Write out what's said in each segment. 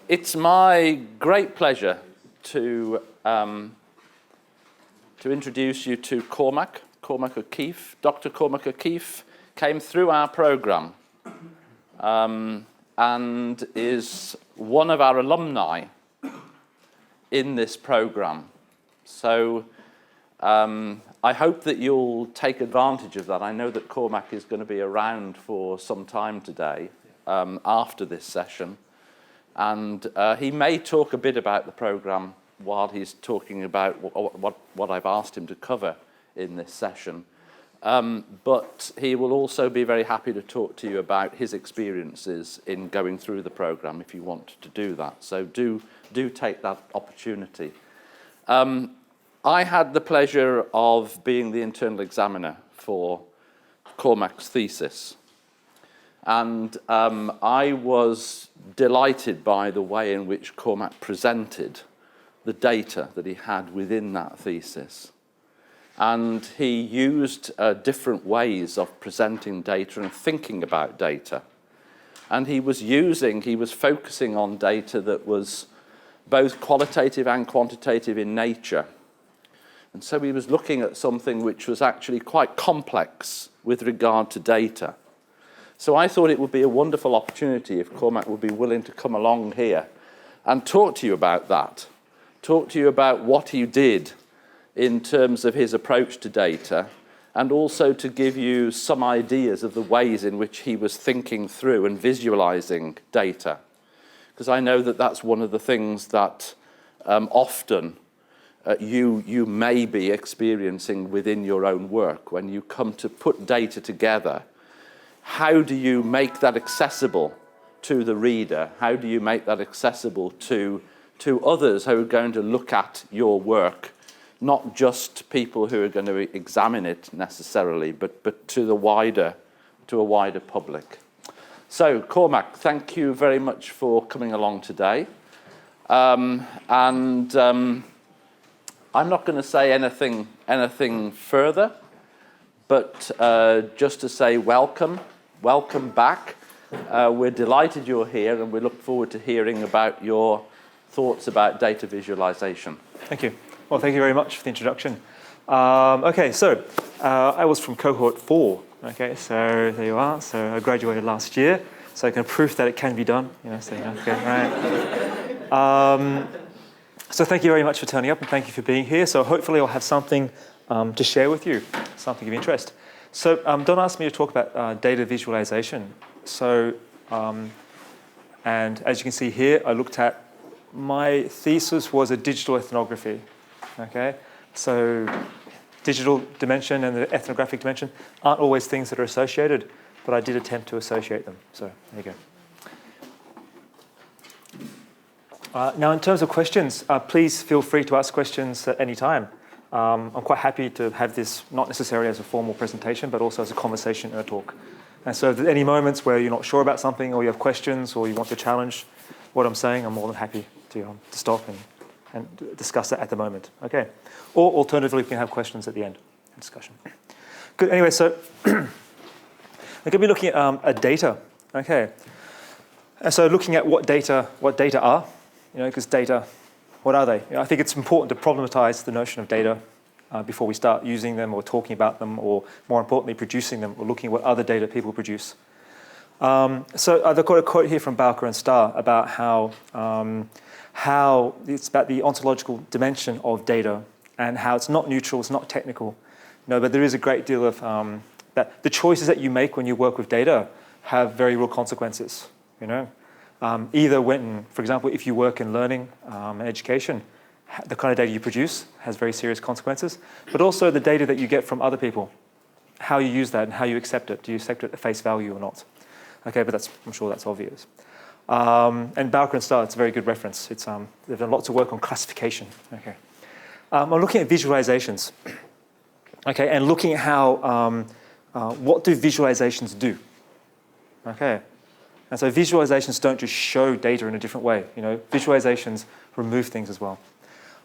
It's my great pleasure to introduce you to Cormac OKeeffe. Dr. Cormac OKeeffe came through our program and is one of our alumni in this program. So I hope that you'll take advantage of that. I know that Cormac is going to be around for some time today after this session. And he may talk a bit about the program while he's talking about what I've asked him to cover in this session. But he will also be very happy to talk to you about his experiences in going through the program if you want to do that. So do take that opportunity. I had the pleasure of being the internal examiner for Cormac's thesis. And I was delighted by the way in which Cormac presented the data that he had within that thesis. And he used different ways of presenting data and thinking about data. And he was focusing on data that was both qualitative and quantitative in nature. And so he was looking at something which was actually quite complex with regard to data. So I thought it would be a wonderful opportunity if Cormac would be willing to come along here and talk to you about that, talk to you about what he did in terms of his approach to data, and also to give you some ideas of the ways in which he was thinking through and visualizing data. Because I know that that's one of the things that often you may be experiencing within your own work when you come to put data together. How do you make that accessible to the reader? How do you make that accessible to others who are going to look at your work, not just people who are going to examine it necessarily, but to a wider public? So, Cormac, thank you very much for coming along today. I'm not going to say anything further, but just to say welcome back. We're delighted you're here, and we look forward to hearing about your thoughts about data visualization. Thank you. Well, thank you very much for the introduction. Okay, so I was from cohort 4. Okay, so there you are. So I graduated last year, so I can prove that it can be done. Okay, right. So thank you very much for turning up, and thank you for being here. So hopefully I'll have something to share with you, something of interest. So don't ask me to talk about data visualization. So, and as you can see here, I looked at, my thesis was a digital ethnography. Okay, so digital dimension and the ethnographic dimension aren't always things that are associated, but I did attempt to associate them. So there you go. Now, in terms of questions, please feel free to ask questions at any time. I'm quite happy to have this not necessarily as a formal presentation, but also as a conversation and a talk. And so if there's any moments where you're not sure about something, or you have questions, or you want to challenge what I'm saying, I'm more than happy to stop and discuss that at the moment. Okay. Or alternatively, we can have questions at the end of discussion. Good. Anyway, so I'm going to be looking at data. Okay. And so looking at what data are, because data, what are they? I think it's important to problematize the notion of data before we start using them or talking about them, or more importantly, producing them or looking at what other data people produce. So I've got a quote here from Bowker and Starr about how it's about the ontological dimension of data and how it's not neutral, it's not technical. But there is a great deal of that the choices that you make when you work with data have very real consequences. Either when, for example, if you work in learning and education, the kind of data you produce has very serious consequences, but also the data that you get from other people, how you use that and how you accept it. Do you accept it at face value or not? Okay, but I'm sure that's obvious. And Bowker and Starr, it's a very good reference. They've done lots of work on classification. Okay, I'm looking at visualizations. Okay, and looking at how what do visualizations do? Okay. And so visualizations don't just show data in a different way. Visualizations remove things as well.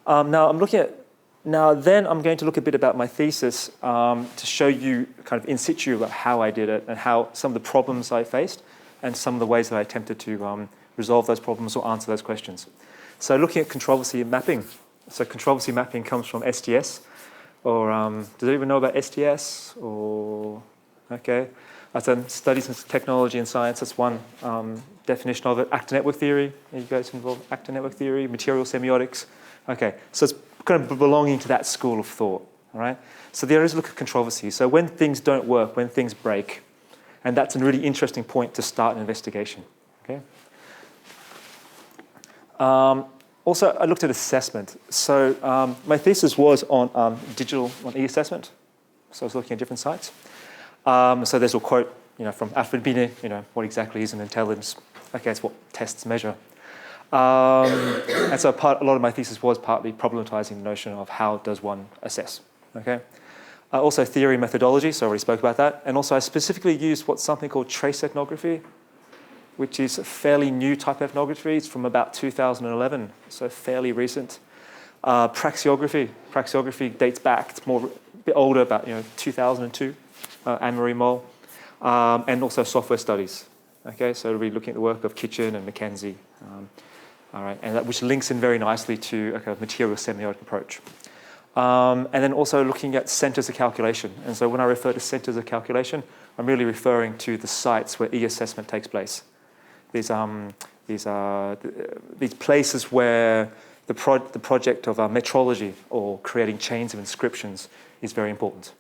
Now I'm going to look a bit about my thesis to show you kind of in situ about how I did it and how some of the problems I faced and some of the ways that I attempted to resolve those problems or answer those questions. So looking at controversy mapping. So controversy mapping comes from STS, or does anyone know about STS? Or okay, I've done studies in technology and science. That's one definition of it. Actor network theory. You guys involved actor network theory, material semiotics. Okay, so it's kind of belonging to that school of thought. All right. So the idea is to look at controversy. So when things don't work, when things break, and that's a really interesting point to start an investigation. Okay. Also, I looked at assessment. So my thesis was on digital, on e-assessment. So I was looking at different sites. So there's a quote, from Alfred Binet, what exactly is an intelligence? Okay, it's what tests measure. And so a lot of my thesis was partly problematizing the notion of how does one assess. Okay. Also theory and methodology, so I already spoke about that. And also I specifically used what's something called trace ethnography, which is a fairly new type of ethnography. It's from about 2011, so fairly recent. Praxeography. Praxeography dates back. It's a bit older, about 2002. Anne-Marie Moll. And also software studies. Okay, so we're looking at the work of Kitchen and McKenzie. All right, and which links in very nicely to a kind of material semiotic approach. And then also looking at centers of calculation. And so when I refer to centers of calculation, I'm really referring to the sites where e-assessment takes place. These places where the project of metrology or creating chains of inscriptions is very important.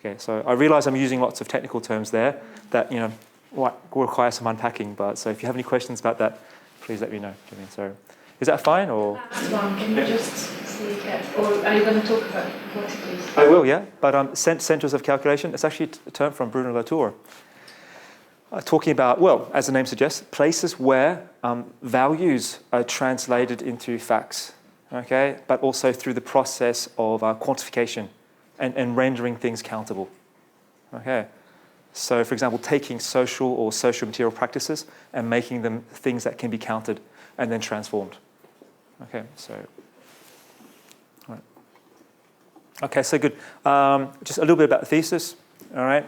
Okay, so I realize I'm using lots of technical terms there that will require some unpacking. But so if you have any questions about that, please let me know. So is that fine or? Last one, can you just or are you going to talk about what it is? I will, yeah. But centers of calculation, it's actually a term from Bruno Latour. Talking about, well, as the name suggests, places where values are translated into facts, okay? But also through the process of quantification and rendering things countable, okay? So, for example, taking social or social material practices and making them things that can be counted and then transformed. Okay, so... Okay, so good. Just a little bit about the thesis, all right?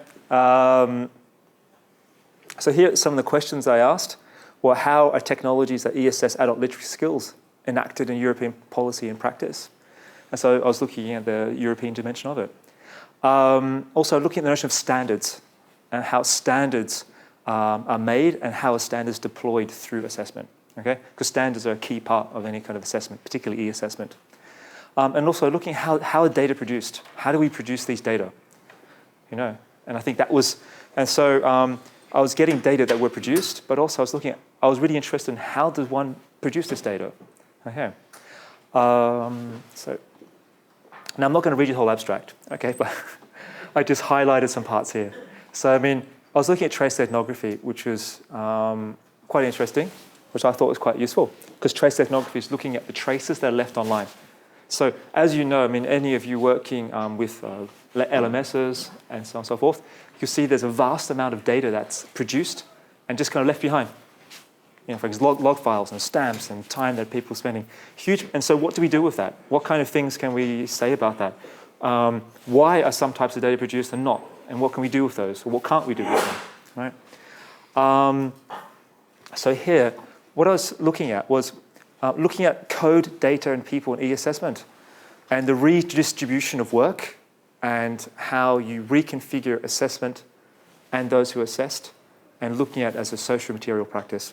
So here are some of the questions I asked. Well, how are technologies that e-assess adult literacy skills enacted in European policy and practice? And so I was looking at the European dimension of it. Also looking at the notion of standards and how standards are made and how are standards deployed through assessment, okay? Because standards are a key part of any kind of assessment, particularly e-assessment. And also looking at how are data produced? How do we produce these data? And I think that was, and so I was getting data that were produced, but also I was really interested in how does one produce this data? Okay. So now I'm not going to read you the whole abstract, okay, but I just highlighted some parts here. So I was looking at trace ethnography, which was quite interesting, which I thought was quite useful, because trace ethnography is looking at the traces that are left online. So as you know, any of you working with LMSs and so on and so forth, you see there's a vast amount of data that's produced and just kind of left behind. For example, log files and stamps and time that people are spending. Huge. And so what do we do with that? What kind of things can we say about that? Why are some types of data produced and not? And what can we do with those? Or what can't we do with them? Right? So here, what I was looking at was looking at code, data, and people in e-assessment and the redistribution of work and how you reconfigure assessment and those who are assessed and looking at it as a social material practice.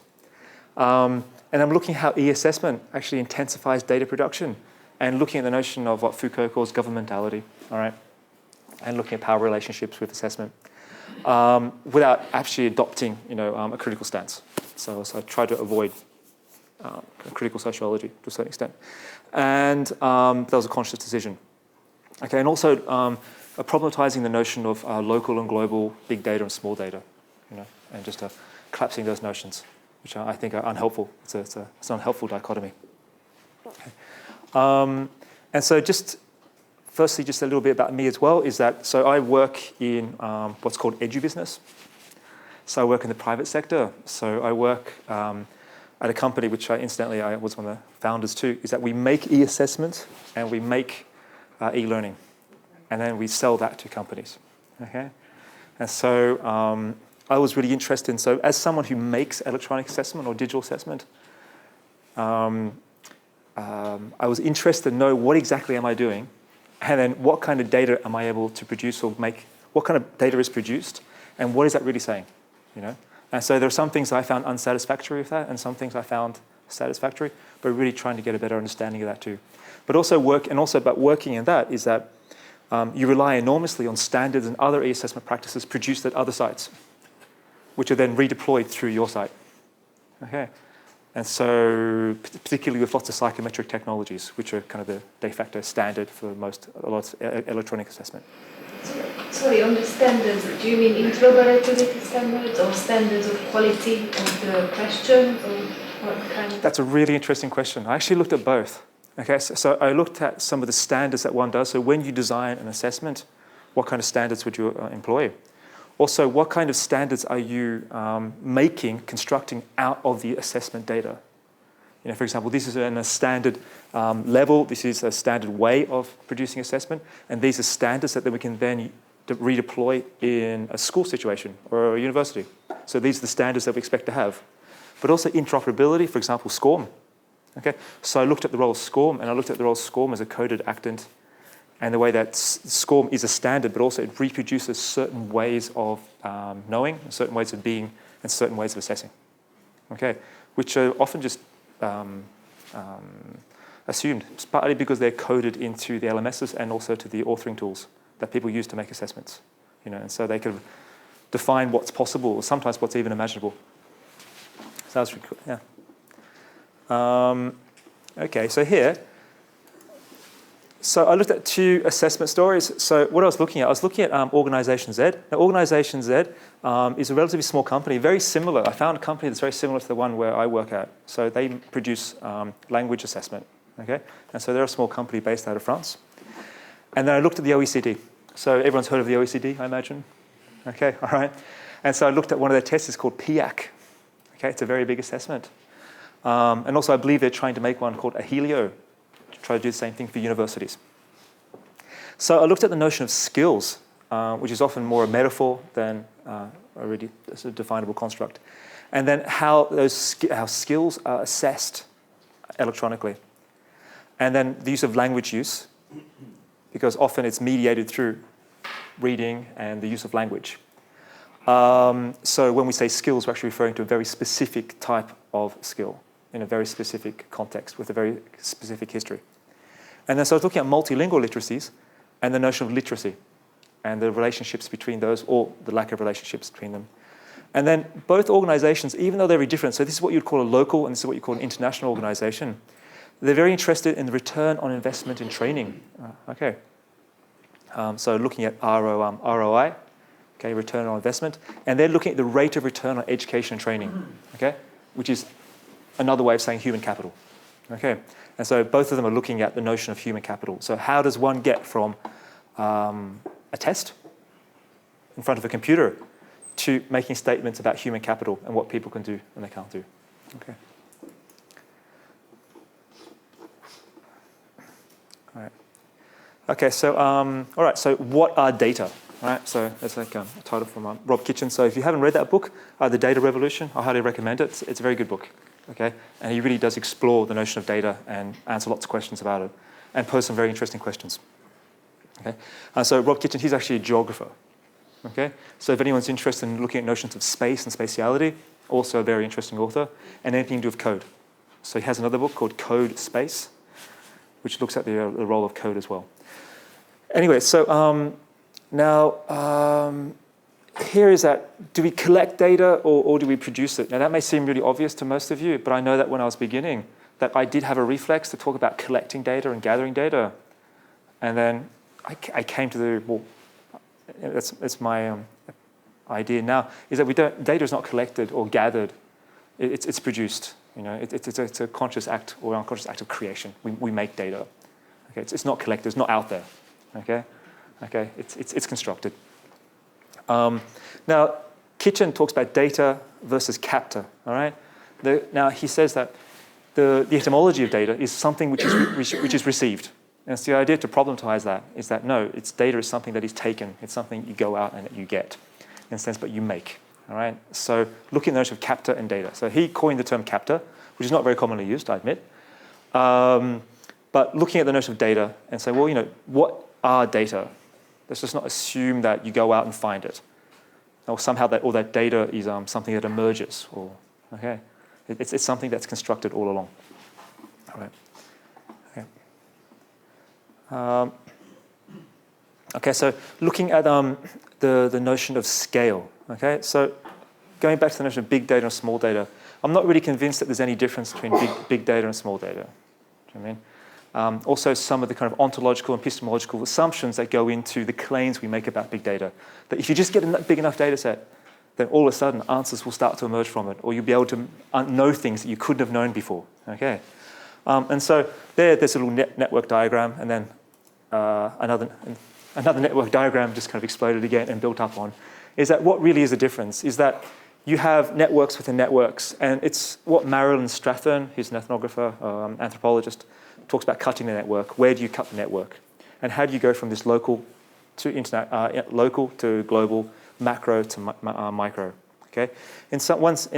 And I'm looking at how e-assessment actually intensifies data production and looking at the notion of what Foucault calls governmentality, all right? And looking at power relationships with assessment without actually adopting, a critical stance. So I try to avoid critical sociology to a certain extent. And that was a conscious decision. Okay, and also problematizing the notion of local and global big data and small data, and just collapsing those notions, which I think are unhelpful. It's an unhelpful dichotomy. Okay. And so firstly, just a little bit about me as well, is that, so I work in what's called edu-business. So I work in the private sector. So I work at a company which incidentally I was one of the founders too, is that we make e-assessment and we make e-learning. And then we sell that to companies, okay? And so I was really interested in. So as someone who makes electronic assessment or digital assessment, I was interested to know what exactly am I doing, and then what kind of data am I able to produce or make, what kind of data is produced, and what is that really saying, you know? And so there are some things I found unsatisfactory with that, and some things I found satisfactory, but really trying to get a better understanding of that too. But also about working in that is that you rely enormously on standards and other e-assessment practices produced at other sites, which are then redeployed through your site. Okay. And so, particularly with lots of psychometric technologies, which are kind of the de facto standard for a lot of electronic assessment. Sorry, on the standards, do you mean interoperability standards or standards of quality of the questions, or what kind of? That's a really interesting question. I actually looked at both. Okay, so I looked at some of the standards that one does. So when you design an assessment, what kind of standards would you employ? Also, what kind of standards are you constructing out of the assessment data? You know, for example, this is in a standard level. This is a standard way of producing assessment, and these are standards that we can then redeploy in a school situation or a university. So these are the standards that we expect to have. But also interoperability, for example, SCORM. Okay, so I looked at the role of SCORM, and I looked at the role of SCORM as a coded actant, and the way that SCORM is a standard, but also it reproduces certain ways of knowing, certain ways of being, and certain ways of assessing. Okay, which are often just assumed, partly because they're coded into the LMSs and also to the authoring tools that people use to make assessments. You know, and so they can define what's possible, or sometimes what's even imaginable. So that's really cool. Yeah. Okay, so here. So I looked at 2 assessment stories. So what I was looking at Organisation Z. Now, Organisation Z is a relatively small company, very similar. I found a company that's very similar to the one where I work at. So they produce language assessment. Okay, and so they're a small company based out of France. And then I looked at the OECD. So everyone's heard of the OECD, I imagine. Okay, all right. And so I looked at one of their tests. It's called PIAC. Okay, it's a very big assessment. And also, I believe they're trying to make one called Ahelio, to try to do the same thing for universities. So I looked at the notion of skills, which is often more a metaphor than a really sort of definable construct, and then how how skills are assessed electronically, and then the use of language use, because often it's mediated through reading and the use of language. So when we say skills, we're actually referring to a very specific type of skill in a very specific context with a very specific history. And then so I was looking at multilingual literacies and the notion of literacy and the relationships between those, or the lack of relationships between them. And then both organizations, even though they're very different, so this is what you'd call a local and this is what you call an international organization, they're very interested in the return on investment in training. So looking at ROI, okay, return on investment, and they're looking at the rate of return on education and training, okay, which is another way of saying human capital, okay. And so both of them are looking at the notion of human capital. So how does one get from a test in front of a computer to making statements about human capital and what people can do and they can't do, okay. All right. Okay, so all right. So what are data? All right. So that's like a title from Rob Kitchen. So if you haven't read that book, The Data Revolution, I highly recommend it. It's a very good book. Okay, and he really does explore the notion of data and answer lots of questions about it, and pose some very interesting questions. Okay, so Rob Kitchen, he's actually a geographer. Okay, so if anyone's interested in looking at notions of space and spatiality, also a very interesting author, and anything to do with code. So he has another book called Code Space, which looks at the role of code as well. Anyway, so now here is that, do we collect data or do we produce it? Now that may seem really obvious to most of you, but I know that when I was beginning, that I did have a reflex to talk about collecting data and gathering data. And then I came to the, well, that's my idea now, is that data is not collected or gathered, it's produced. You know, it's a conscious act or unconscious act of creation. We make data. Okay, it's not collected, it's not out there. Okay, it's constructed. Now, Kitchen talks about data versus captor. All right. Now he says that the etymology of data is something which is received. And so the idea to problematize that is that no, data is something that is taken. It's something you go out and that you get, in a sense, but you make. All right. So looking at the notion of captor and data. So he coined the term captor, which is not very commonly used, I admit. But looking at the notion of data and say, well, what are data? Let's just not assume that you go out and find it, or somehow that data is something that emerges. Or okay, it's something that's constructed all along. All right. Okay. Okay. So looking at the notion of scale. Okay. So going back to the notion of big data and small data, I'm not really convinced that there's any difference between big data and small data. Do you know what I mean? Also, some of the kind of ontological and epistemological assumptions that go into the claims we make about big data. That if you just get a big enough data set, then all of a sudden answers will start to emerge from it, or you'll be able to know things that you couldn't have known before. Okay, and so there's a little network diagram, and then another network diagram just kind of exploded again and built up on. Is that what really is the difference? Is that you have networks within networks, and it's what Marilyn Strathern, who's an ethnographer, anthropologist, talks about cutting the network. Where do you cut the network? And how do you go from this local to global, macro to micro? Okay. In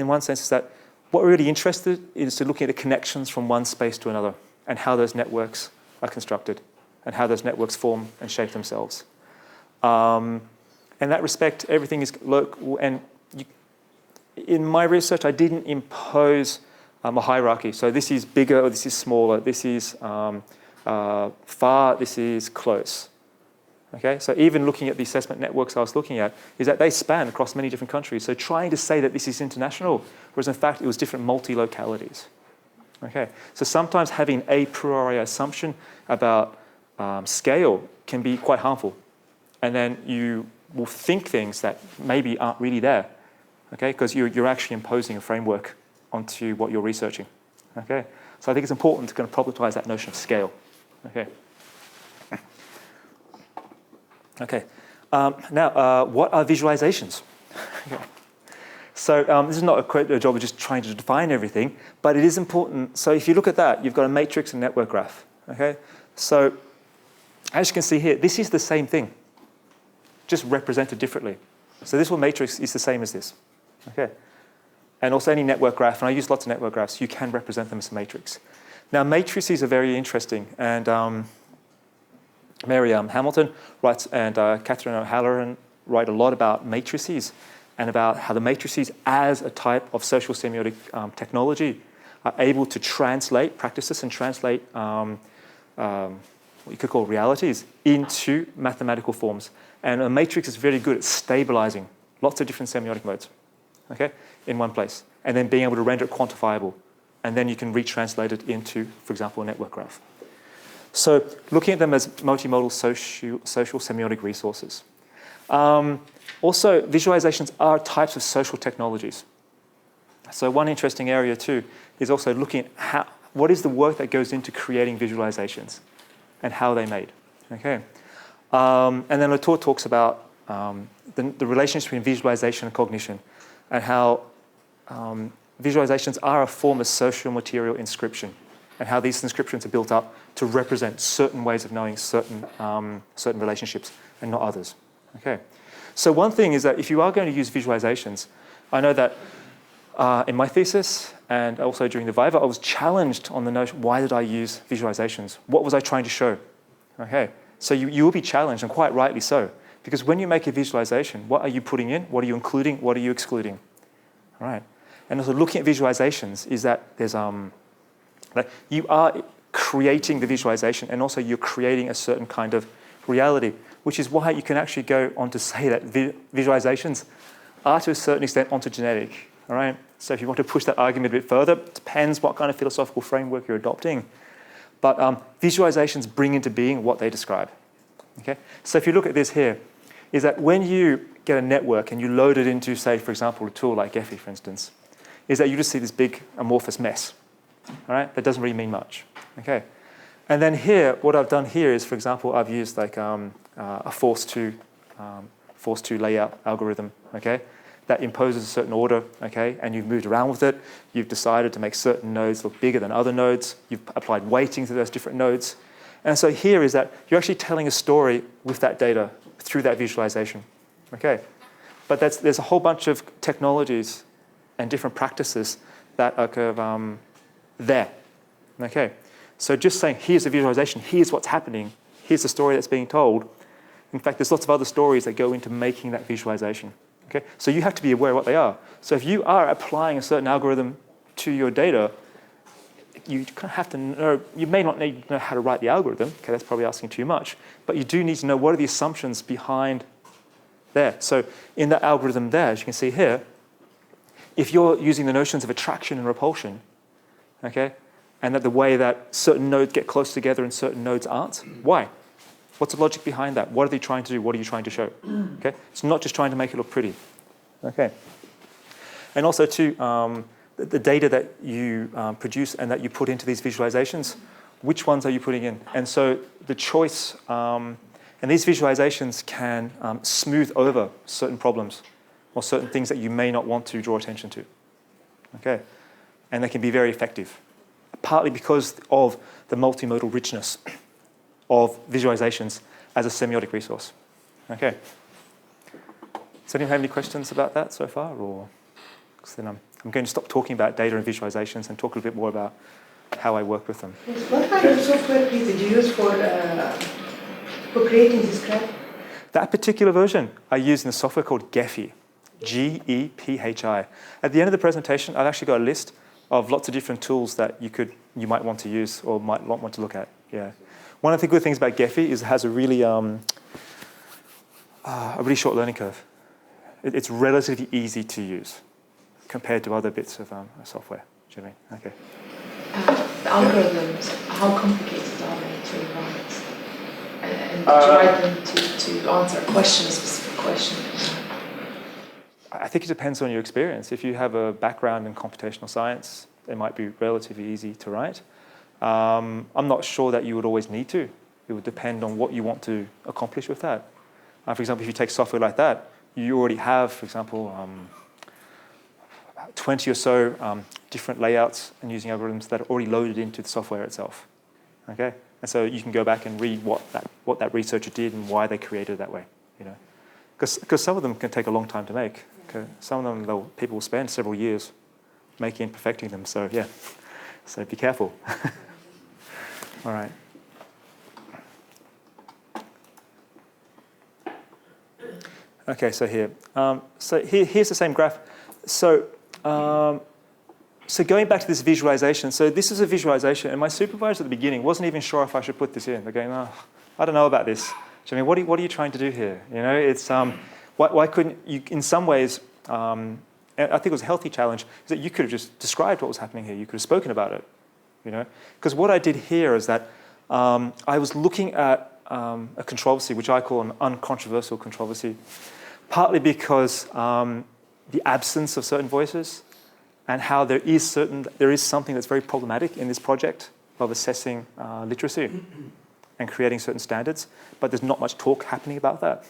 one sense, is that what we're really interested in is to look at the connections from one space to another, and how those networks are constructed, and how those networks form and shape themselves. In that respect, everything is local. And in my research, I didn't impose a hierarchy. So this is bigger, or this is smaller, this is far, this is close. Okay, so even looking at the assessment networks I was looking at, is that they span across many different countries. So trying to say that this is international, whereas in fact it was different multi-localities. Okay, so sometimes having a priori assumption about scale can be quite harmful. And then you will think things that maybe aren't really there. Okay, because you're actually imposing a framework onto what you're researching. Okay, so I think it's important to kind of problematize that notion of scale. Okay. Okay. Now, what are visualizations? Okay. So this is not a job of just trying to define everything, but it is important. So if you look at that, you've got a matrix and network graph. Okay. So as you can see here, this is the same thing, just represented differently. So this one matrix is the same as this. Okay. And also any network graph, and I use lots of network graphs, you can represent them as a matrix. Now, matrices are very interesting, and Mary Hamilton writes, and Catherine O'Halloran write a lot about matrices, and about how the matrices as a type of social semiotic technology are able to translate practices and translate what you could call realities into mathematical forms. And a matrix is very good at stabilizing lots of different semiotic modes, okay, in one place, and then being able to render it quantifiable. And then you can retranslate it into, for example, a network graph. So looking at them as multimodal social semiotic resources. Also, visualizations are types of social technologies. So one interesting area too is also looking at what is the work that goes into creating visualizations and how they're made. Okay. And then Latour talks about the relationship between visualization and cognition, and how visualizations are a form of social material inscription, and how these inscriptions are built up to represent certain ways of knowing certain relationships and not others. Okay. So one thing is that if you are going to use visualizations, I know that in my thesis and also during the Viva, I was challenged on the notion, why did I use visualizations? What was I trying to show? Okay. So you will be challenged, and quite rightly so, because when you make a visualization, what are you putting in? What are you including? What are you excluding? All right. And also looking at visualizations is that there's you are creating the visualization, and also you're creating a certain kind of reality, which is why you can actually go on to say that visualizations are to a certain extent ontogenetic. All right. So if you want to push that argument a bit further, it depends what kind of philosophical framework you're adopting. But visualizations bring into being what they describe. Okay. So if you look at this here, is that when you get a network and you load it into, say, for example, a tool like OKeeffe, for instance, is that you just see this big amorphous mess. All right. That doesn't really mean much. Okay. And then here, what I've done here is, for example, I've used like a force to layout algorithm. Okay. That imposes a certain order, okay, and you've moved around with it. You've decided to make certain nodes look bigger than other nodes. You've applied weighting to those different nodes. And so here is that you're actually telling a story with that data through that visualization, okay? But there's a whole bunch of technologies and different practices that are kind of there. Okay, so just saying, here's the visualization, here's what's happening, here's the story that's being told. In fact, there's lots of other stories that go into making that visualization. Okay, so you have to be aware of what they are. So if you are applying a certain algorithm to your data, you kind of have to know, you may not need to know how to write the algorithm, okay, that's probably asking too much, but you do need to know what are the assumptions behind there. So in that algorithm there, as you can see here, if you're using the notions of attraction and repulsion, okay, and that the way that certain nodes get close together and certain nodes aren't, why? What's the logic behind that? What are they trying to do? What are you trying to show? Okay, it's not just trying to make it look pretty. Okay, and also too, the data that you produce and that you put into these visualizations, which ones are you putting in? And so the choice, and these visualizations can smooth over certain problems or certain things that you may not want to draw attention to. Okay, and they can be very effective, partly because of the multimodal richness of visualizations as a semiotic resource. Okay. Does anyone have any questions about that so far? Or, because then I'm going to stop talking about data and visualizations and talk a little bit more about how I work with them. Yes. What kind of software please did you use for creating this graph? That particular version I use in a software called Geephi, G-E-P-H-I. At the end of the presentation, I've actually got a list of lots of different tools that you might want to use or might want to look at. Yeah. One of the good things about Geephi is it has a really short learning curve. It's relatively easy to use compared to other bits of software. Do you know what I mean? Okay. The algorithms, how complicated are they to write? And did you write them to answer a question, a specific question? I think it depends on your experience. If you have a background in computational science, it might be relatively easy to write. I'm not sure that you would always need to. It would depend on what you want to accomplish with that. For example, if you take software like that, you already have, for example, 20 or so different layouts and using algorithms that are already loaded into the software itself. Okay, and so you can go back and read what that researcher did and why they created it that way. You know, because some of them can take a long time to make. Okay? Some of them people will spend several years making and perfecting them. So yeah, so be careful. All right. Okay, so here. Here's the same graph. So going back to this visualization. So this is a visualization, and my supervisor at the beginning wasn't even sure if I should put this in. They're going, oh, I don't know about this. I mean, what are you trying to do here? You know, it's why couldn't you? In some ways, and I think it was a healthy challenge is that you could have just described what was happening here. You could have spoken about it. You know, because what I did here is that I was looking at a controversy, which I call an uncontroversial controversy, partly because the absence of certain voices and how there is something that's very problematic in this project of assessing literacy and creating certain standards, but there's not much talk happening about that.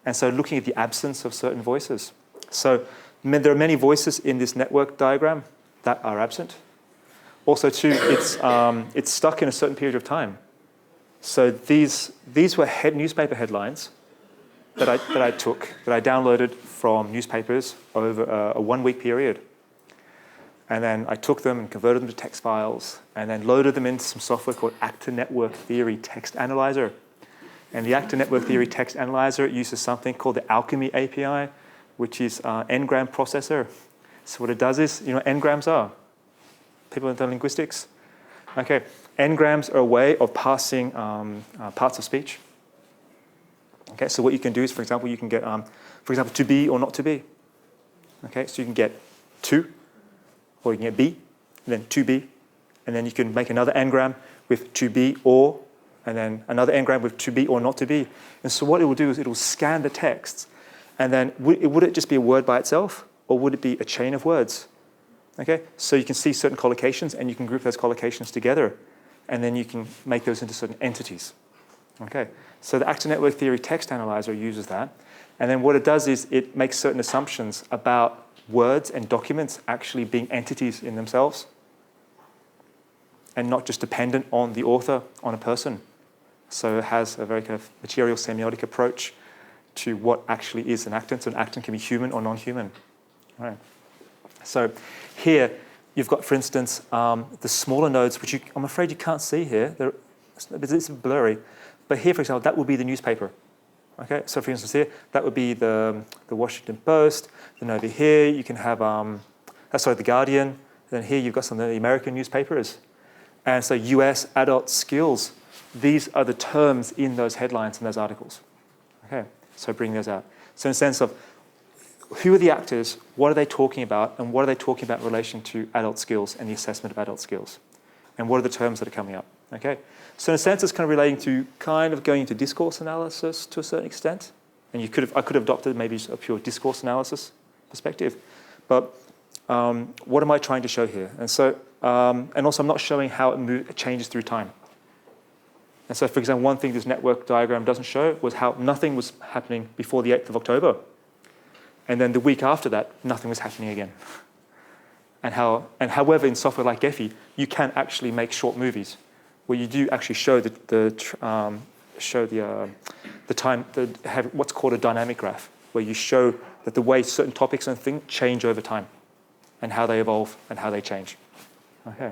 And so looking at the absence of certain voices. So there are many voices in this network diagram that are absent. Also, too, it's stuck in a certain period of time. So these were newspaper headlines that I downloaded from newspapers over a 1-week period. And then I took them and converted them to text files and then loaded them into some software called Actor Network Theory Text Analyzer. And the Actor Network Theory Text Analyzer uses something called the Alchemy API, which is n-gram processor. So what it does is, you know what n-grams are? People in linguistics? Okay, n-grams are a way of passing parts of speech. Okay, so what you can do is, for example, you can get, for example, to be or not to be. Okay, so you can get to, or you can get be, and then to be, and then you can make another n-gram with to be or, and then another n-gram with to be or not to be. And so what it will do is it will scan the text, and then would it just be a word by itself, or would it be a chain of words? Okay, so you can see certain collocations, and you can group those collocations together, and then you can make those into certain entities. Okay, so the Actor Network Theory Text Analyzer uses that, and then what it does is it makes certain assumptions about words and documents actually being entities in themselves, and not just dependent on the author, on a person. So it has a very kind of material semiotic approach to what actually is an actin. So an actin can be human or non-human. Right. So here you've got, for instance, the smaller nodes, which I'm afraid you can't see here. It's blurry. But here, for example, that would be the newspaper. Okay. So for instance, here that would be the Washington Post. Then over here you can have the Guardian. Then here you've got some of the American newspapers. And so US adult skills. These are the terms in those headlines and those articles. Okay, so bring those out. So in a sense of who are the actors, what are they talking about, and what are they talking about in relation to adult skills and the assessment of adult skills? And what are the terms that are coming up? Okay, so in a sense it's kind of relating to kind of going into discourse analysis to a certain extent. And I could have adopted maybe a pure discourse analysis perspective. But what am I trying to show here? And so, and also I'm not showing how it changes through time. And so, for example, one thing this network diagram doesn't show was how nothing was happening before the 8th of October. And then the week after that, nothing was happening again. And however, in software like OKeeffe, you can actually make short movies where you do actually show the time, have what's called a dynamic graph, where you show that the way certain topics and things change over time and how they evolve and how they change. Okay.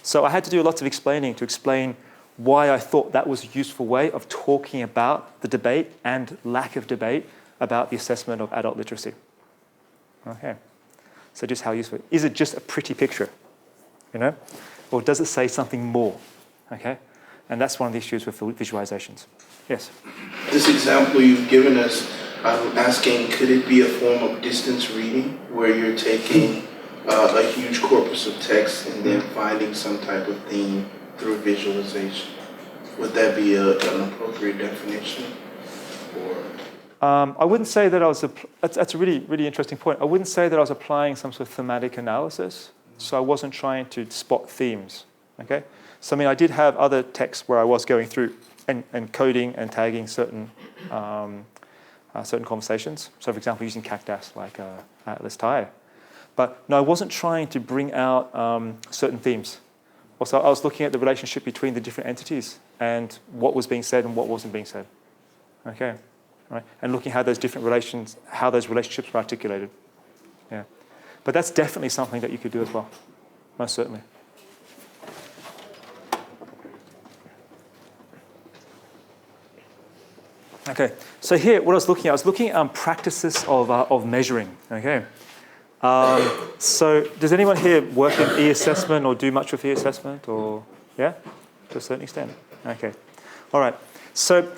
So I had to do lots of explaining to explain why I thought that was a useful way of talking about the debate and lack of debate about the assessment of adult literacy. Okay. So just how useful. Is it just a pretty picture? Or does it say something more? Okay. And that's one of the issues with visualizations. Yes? This example you've given us, I'm asking, could it be a form of distance reading where you're taking a huge corpus of text and then finding some type of theme through visualization? Would that be an appropriate definition? Or I wouldn't say that I was. That's a really, really interesting point. I wouldn't say that I was applying some sort of thematic analysis. So I wasn't trying to spot themes. Okay. So I mean, I did have other texts where I was going through and coding and tagging certain conversations. So, for example, using cactus like Atlas Tire. But no, I wasn't trying to bring out certain themes. Also, I was looking at the relationship between the different entities and what was being said and what wasn't being said. Okay, right, and looking how those different relations, how those relationships were articulated. Yeah, but that's definitely something that you could do as well, most certainly. Okay, so here, what I was looking at practices of measuring. Okay. So does anyone here work in e-assessment or do much with e-assessment or, yeah, to a certain extent? Okay, all right. So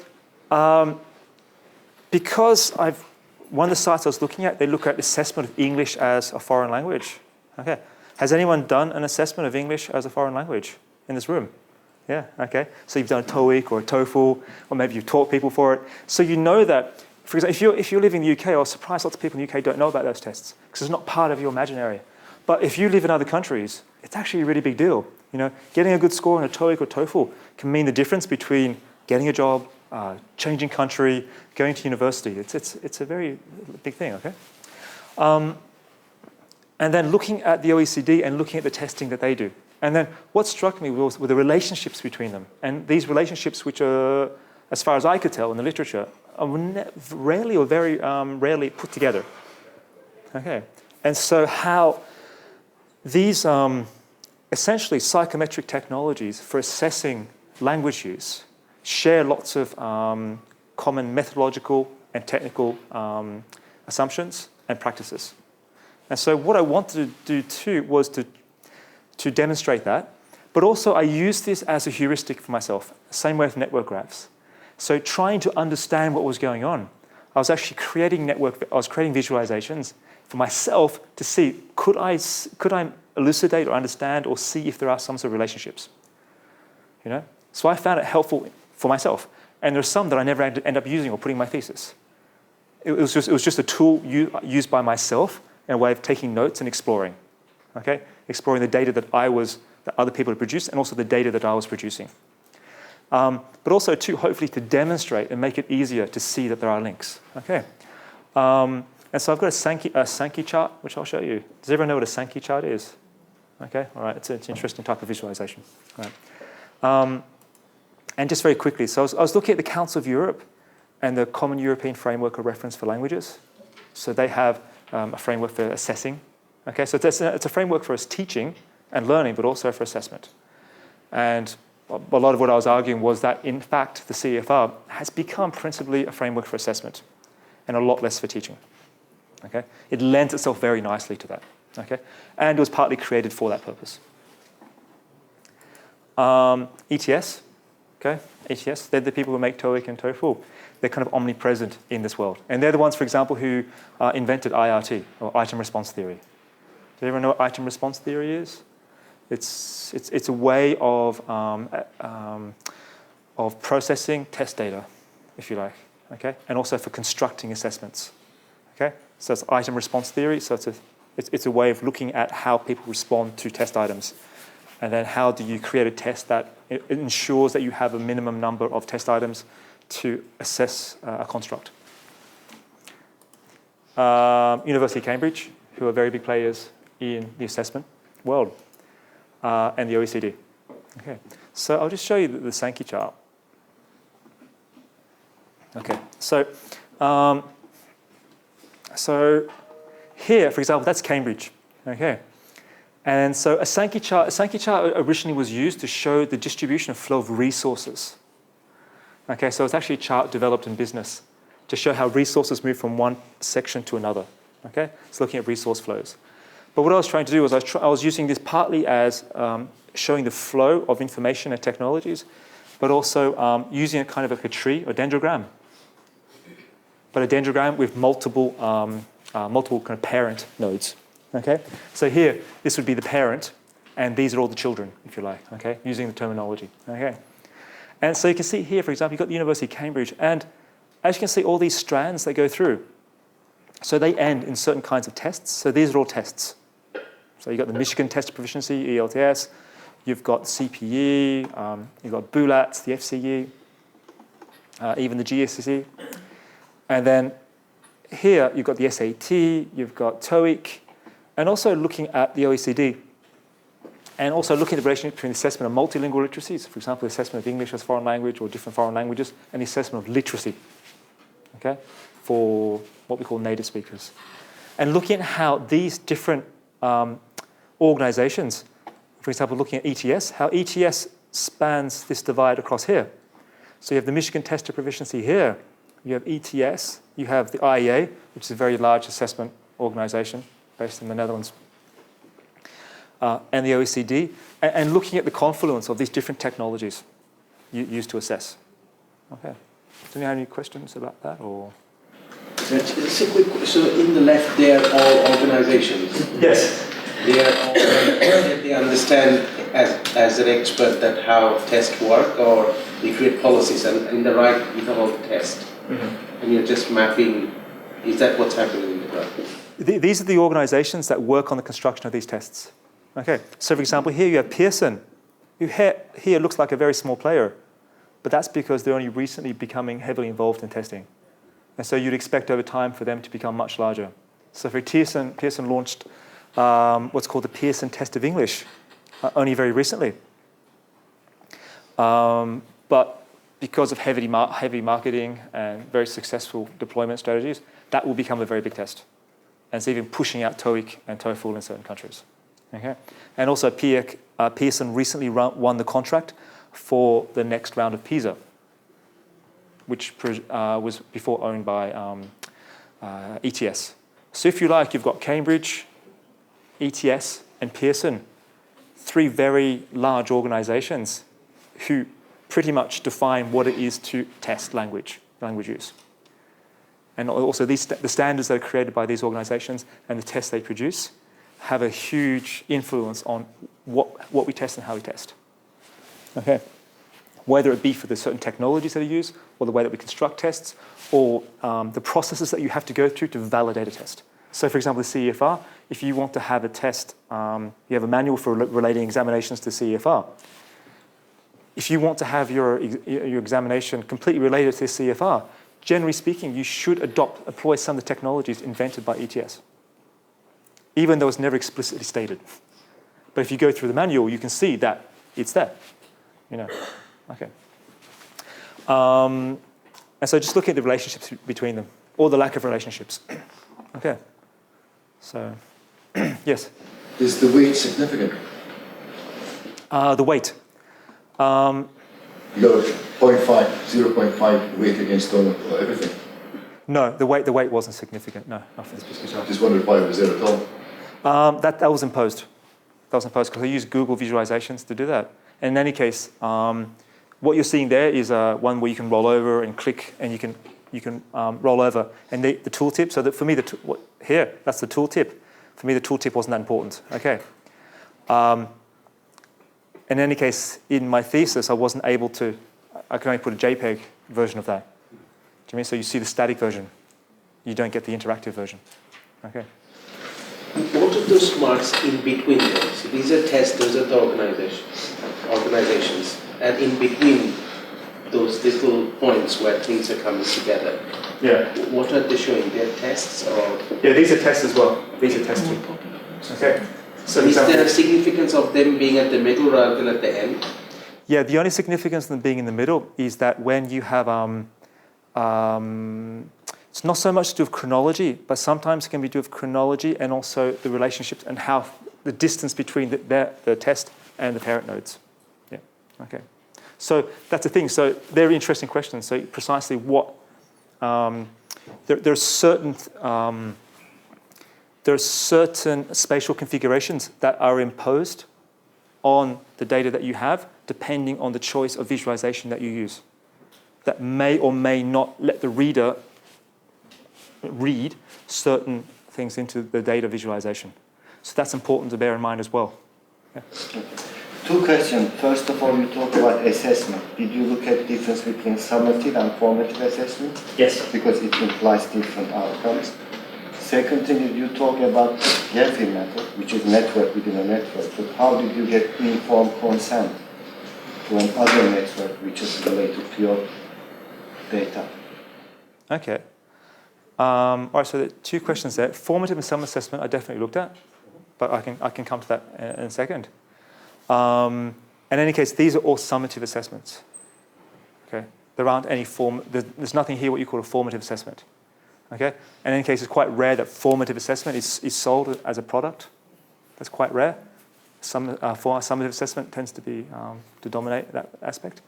because one of the sites I was looking at, they look at assessment of English as a foreign language. Okay, has anyone done an assessment of English as a foreign language in this room? Yeah, okay. So you've done a TOEIC or a TOEFL, or maybe you've taught people for it. So you know that. For example, if you live in the UK, I was surprised lots of people in the UK don't know about those tests because it's not part of your imaginary. But if you live in other countries, it's actually a really big deal. Getting a good score on a TOEIC or TOEFL can mean the difference between getting a job, changing country, going to university. It's a very big thing, okay? And then looking at the OECD and looking at the testing that they do. And then what struck me were the relationships between them. And these relationships, which are, as far as I could tell in the literature, are rarely or very rarely put together. Okay, and so how these essentially psychometric technologies for assessing language use share lots of common methodological and technical assumptions and practices. And so what I wanted to do too was to demonstrate that, but also I used this as a heuristic for myself, same way with network graphs. So trying to understand what was going on, I was actually creating visualizations for myself to see, could I elucidate or understand or see if there are some sort of relationships? So I found it helpful for myself. And there are some that I never end up using or putting in my thesis. It was just a tool used by myself and a way of taking notes and exploring. Okay? Exploring the data that other people had produced and also the data that I was producing. But also, too, hopefully to demonstrate and make it easier to see that there are links. Okay, and so I've got a Sankey chart, which I'll show you. Does everyone know what a Sankey chart is? Okay, all right, it's an interesting type of visualization. All right. And just very quickly, so I was looking at the Council of Europe, and the Common European Framework of Reference for Languages. So they have a framework for assessing. Okay, so it's a framework for us teaching and learning, but also for assessment. And a lot of what I was arguing was that, in fact, the CEFR has become principally a framework for assessment and a lot less for teaching. Okay? It lends itself very nicely to that. Okay? And it was partly created for that purpose. ETS, okay? ETS, they're the people who make TOEIC and TOEFL. They're kind of omnipresent in this world. And they're the ones, for example, who invented IRT, or item response theory. Do you ever know what item response theory is? It's a way of processing test data, if you like, okay? And also for constructing assessments, okay? So it's item response theory. So it's a way of looking at how people respond to test items. And then how do you create a test that it ensures that you have a minimum number of test items to assess a construct. University of Cambridge, who are very big players in the assessment world, and the OECD. Okay, so I'll just show you the Sankey chart. Okay, so here, for example, that's Cambridge. Okay, and so a Sankey chart originally was used to show the distribution of flow of resources. Okay, so it's actually a chart developed in business to show how resources move from one section to another. Okay, it's looking at resource flows. But what I was trying to do was I was using this partly as showing the flow of information and technologies, but also using it kind of like a tree or dendrogram. But a dendrogram with multiple kind of parent nodes. Okay, so here this would be the parent, and these are all the children, if you like. Okay, using the terminology. Okay, and so you can see here, for example, you've got the University of Cambridge, and as you can see, all these strands that go through. So they end in certain kinds of tests. So these are all tests. So you've got the Michigan Test of Proficiency, ELTS. You've got CPE. You've got BULATS, the FCE, even the GCSE. And then here you've got the SAT. You've got TOEIC. And also looking at the OECD. And also looking at the relationship between the assessment of multilingual literacies, for example, the assessment of English as foreign language or different foreign languages, and the assessment of literacy, okay, for what we call native speakers. And looking at how these different organizations, for example, looking at ETS, how ETS spans this divide across here. So you have the Michigan Test of Proficiency here. You have ETS. You have the IEA, which is a very large assessment organization based in the Netherlands. And the OECD, and looking at the confluence of these different technologies used to assess. Okay. Do you have any questions about that, or? Just a quick question. So in the left, they are all organizations. Yes. They are all. They understand as an expert that how tests work, or they create policies. And in the right, you have all the tests, and you're just mapping. Is that what's happening in the right? These are the organizations that work on the construction of these tests. Okay, so for example, here you have Pearson, who here looks like a very small player, but that's because they're only recently becoming heavily involved in testing. And so you'd expect over time for them to become much larger. So for Pearson launched what's called the Pearson Test of English only very recently. But because of heavy marketing and very successful deployment strategies, that will become a very big test. And it's even pushing out TOEIC and TOEFL in certain countries. Okay, and also Pearson recently won the contract for the next round of PISA, which was before owned by ETS. So if you like, you've got Cambridge, ETS, and Pearson, three very large organizations who pretty much define what it is to test language use. And also the standards that are created by these organizations and the tests they produce have a huge influence on what we test and how we test. Okay, whether it be for the certain technologies that are used, or the way that we construct tests, or the processes that you have to go through to validate a test. So for example, the CEFR, if you want to have a test, you have a manual for relating examinations to CEFR. If you want to have your examination completely related to the CEFR, generally speaking, you should employ some of the technologies invented by ETS, even though it's never explicitly stated. But if you go through the manual, you can see that it's there. You know, okay. And so just looking at the relationships between them, or the lack of relationships. Okay. So, yes? Is the weight significant? The weight. You got a 0.5 weight against all everything. No, the weight wasn't significant. No, not for this particular. Just wondered why it was there at all. That was imposed. That was imposed because I used Google visualizations to do that. And in any case, what you're seeing there is one where you can roll over and click, and you can roll over. And the tooltip. So that for me, here that's the tooltip. For me, the tooltip wasn't that important. Okay. In any case, in my thesis, I wasn't able to. I could only put a JPEG version of that. Do you mean so? You see the static version. You don't get the interactive version. Okay. What are those marks in between them? So these are tests, those are the organizations. And in between those little points where things are coming together, Yeah. what are they showing? They're tests or? Yeah, these are tests as well. These are tests too. Okay. So Is there a significance of them being at the middle rather than at the end? yeah, the only significance of them being in the middle is that when you have it's not so much to do with chronology, but sometimes it can be to do with chronology and also the relationships and how the distance between the test and the parent nodes. Yeah. Okay. So that's the thing. So very interesting questions. So precisely what there are certain spatial configurations that are imposed on the data that you have, depending on the choice of visualization that you use, that may or may not let the reader read certain things into the data visualization. So that's important to bear in mind as well. Yeah. Two questions. First of all, you talk about assessment. Did you look at difference between summative and formative assessment? Yes. Because it implies different outcomes. Second thing is you talk about OKeeffe method, which is network within a network. But how did you get informed consent to another network which is related to pure data? Okay. All right, so there are two questions there. Formative and sum assessment I definitely looked at, but I can come to that in a second. In any case, these are all summative assessments. Okay, there aren't any there's nothing here what you call a formative assessment. Okay, in any case, it's quite rare that formative assessment is sold as a product. That's quite rare. Summative assessment tends to be to dominate that aspect.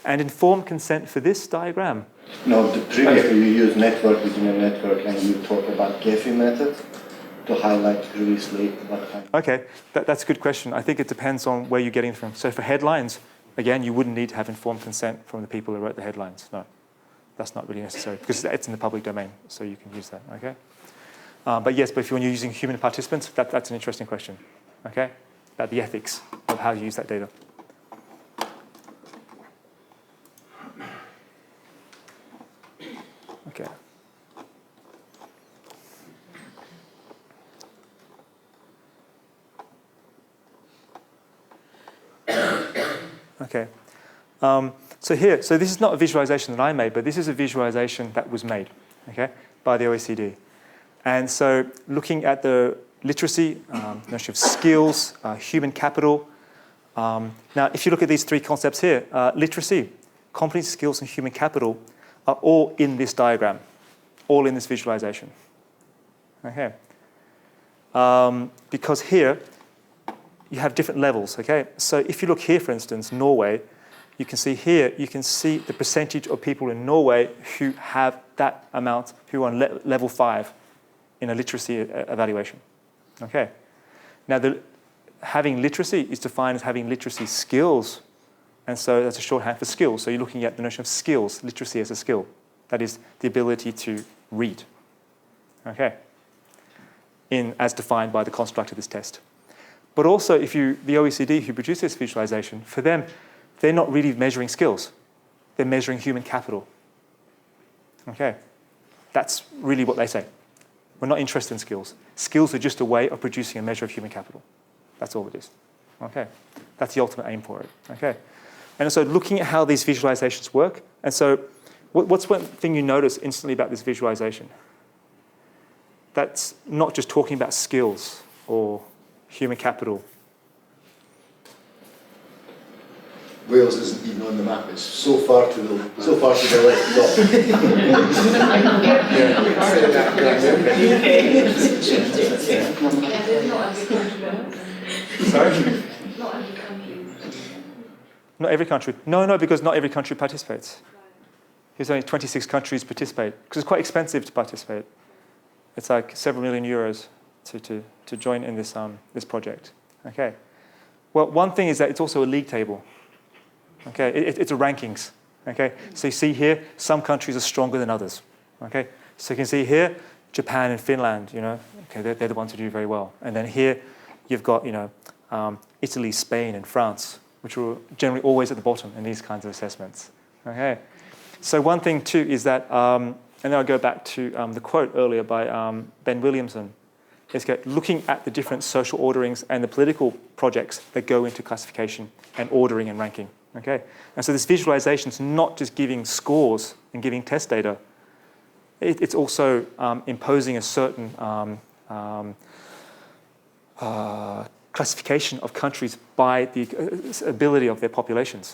And informed consent for this diagram. No, previously you use network within a network, and you talk about OKeeffe method to highlight previously what kind. Okay, that's a good question. I think it depends on where you're getting it from. So for headlines, again, you wouldn't need to have informed consent from the people who wrote the headlines. No, that's not really necessary because it's in the public domain, so you can use that. Okay, but yes, but if you're using human participants, that's an interesting question. Okay, about the ethics of how you use that data. Okay. Okay. So this is not a visualization that I made, but this is a visualization that was made, okay, by the OECD. And so looking at the literacy, notion of skills, human capital. Now, if you look at these three concepts here, literacy, competence, skills, and human capital are all in this diagram, all in this visualization. Okay. Because here, you have different levels, okay? So if you look here, for instance, Norway, you can see here, you can see the percentage of people in Norway who have that amount, who are on level 5 in a literacy evaluation, okay? Now, having literacy is defined as having literacy skills, and so that's a shorthand for skills. So you're looking at the notion of skills, literacy as a skill. That is the ability to read, okay? As defined by the construct of this test. But also, the OECD who produced this visualization, for them, they're not really measuring skills. They're measuring human capital. Okay, that's really what they say. We're not interested in skills. Skills are just a way of producing a measure of human capital. That's all it is. Okay, that's the ultimate aim for it. Okay, and so looking at how these visualizations work, and so what's one thing you notice instantly about this visualization? That's not just talking about skills or human capital. Wales isn't even on the map. It's so far to the left. Yeah, there's not every country. Sorry? Not every country. Not every country. No, because not every country participates. There's only 26 countries participate, because it's quite expensive to participate. It's like several million euros to join in this project. Okay. Well, one thing is that it's also a league table. Okay, it's a rankings. Okay, so you see here, some countries are stronger than others. Okay, so you can see here, Japan and Finland. Okay, they're the ones who do very well. And then here, you've got Italy, Spain, and France, which are generally always at the bottom in these kinds of assessments. Okay, so one thing too is that, and then I'll go back to the quote earlier by Ben Williamson. Is looking at the different social orderings and the political projects that go into classification and ordering and ranking. Okay, and so this visualization is not just giving scores and giving test data. It's also imposing a certain classification of countries by the ability of their populations.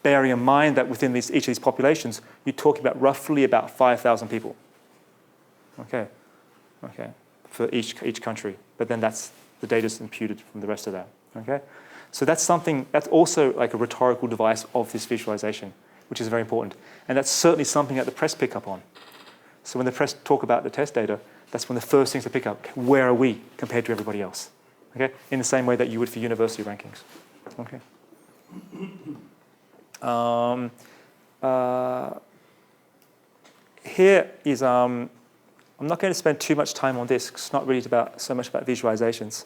Bearing in mind that within each of these populations, you're talking about roughly about 5,000 people. Okay. For each country, but then that's the data is imputed from the rest of that. Okay, so that's something that's also like a rhetorical device of this visualization, which is very important, and that's certainly something that the press pick up on. So when the press talk about the test data, that's one of the first things to pick up. Where are we compared to everybody else? Okay, in the same way that you would for university rankings. Okay. Here is I'm not going to spend too much time on this because it's not really so much about visualizations.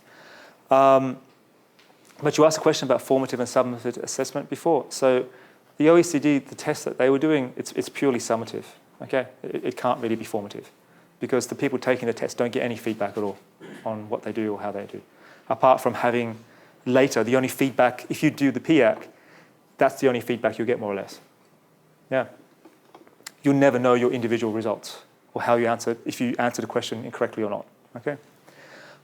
But you asked a question about formative and summative assessment before. So the OECD, the test that they were doing, it's purely summative. Okay, it can't really be formative because the people taking the test don't get any feedback at all on what they do or how they do. Apart from having later, the only feedback, if you do the PIAC, that's the only feedback you'll get more or less. Yeah. You'll never know your individual results or how you answered, if you answered the question incorrectly or not. Okay.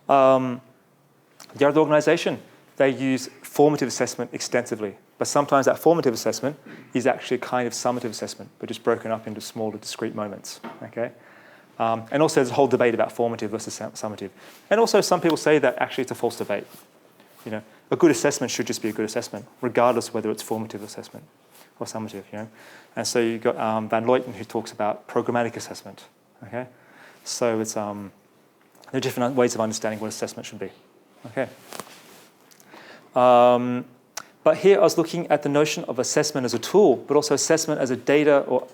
The other organization, they use formative assessment extensively, but sometimes that formative assessment is actually a kind of summative assessment, but just broken up into smaller, discrete moments. Okay. And also there's a whole debate about formative versus summative. And also some people say that actually it's a false debate. A good assessment should just be a good assessment, regardless of whether it's formative assessment or summative. And so you've got Van Leuten who talks about programmatic assessment. Okay, so it's there are different ways of understanding what assessment should be. Okay, but here I was looking at the notion of assessment as a tool, but also assessment as a data or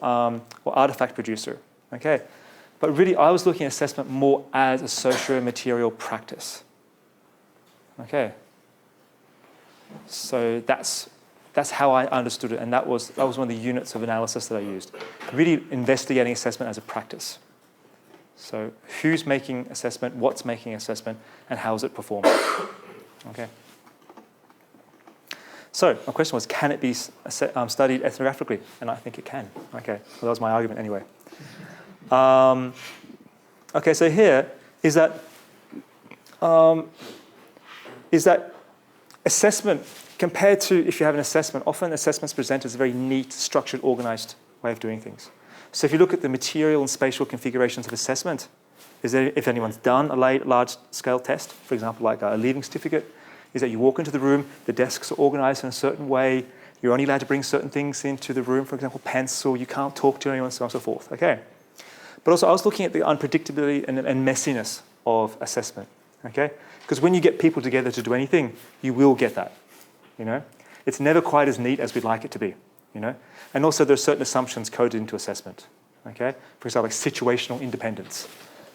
artifact producer. Okay, but really I was looking at assessment more as a socio-material practice. Okay, so that's how I understood it, and that was one of the units of analysis that I used. Really investigating assessment as a practice. So who's making assessment, what's making assessment, and how is it performed? Okay. So my question was, can it be studied ethnographically? And I think it can. Okay, well, that was my argument anyway. Okay, so here is that assessment, compared to if you have an assessment, often assessments presented as a very neat, structured, organized way of doing things. So if you look at the material and spatial configurations of assessment, if anyone's done a large-scale test, for example, like a leaving certificate, is that you walk into the room, the desks are organized in a certain way, you're only allowed to bring certain things into the room, for example, pencil, you can't talk to anyone, so on and so forth. Okay. But also I was looking at the unpredictability and messiness of assessment. Okay. Because when you get people together to do anything, you will get that. It's never quite as neat as we'd like it to be. And also there are certain assumptions coded into assessment. Okay? For example, like situational independence.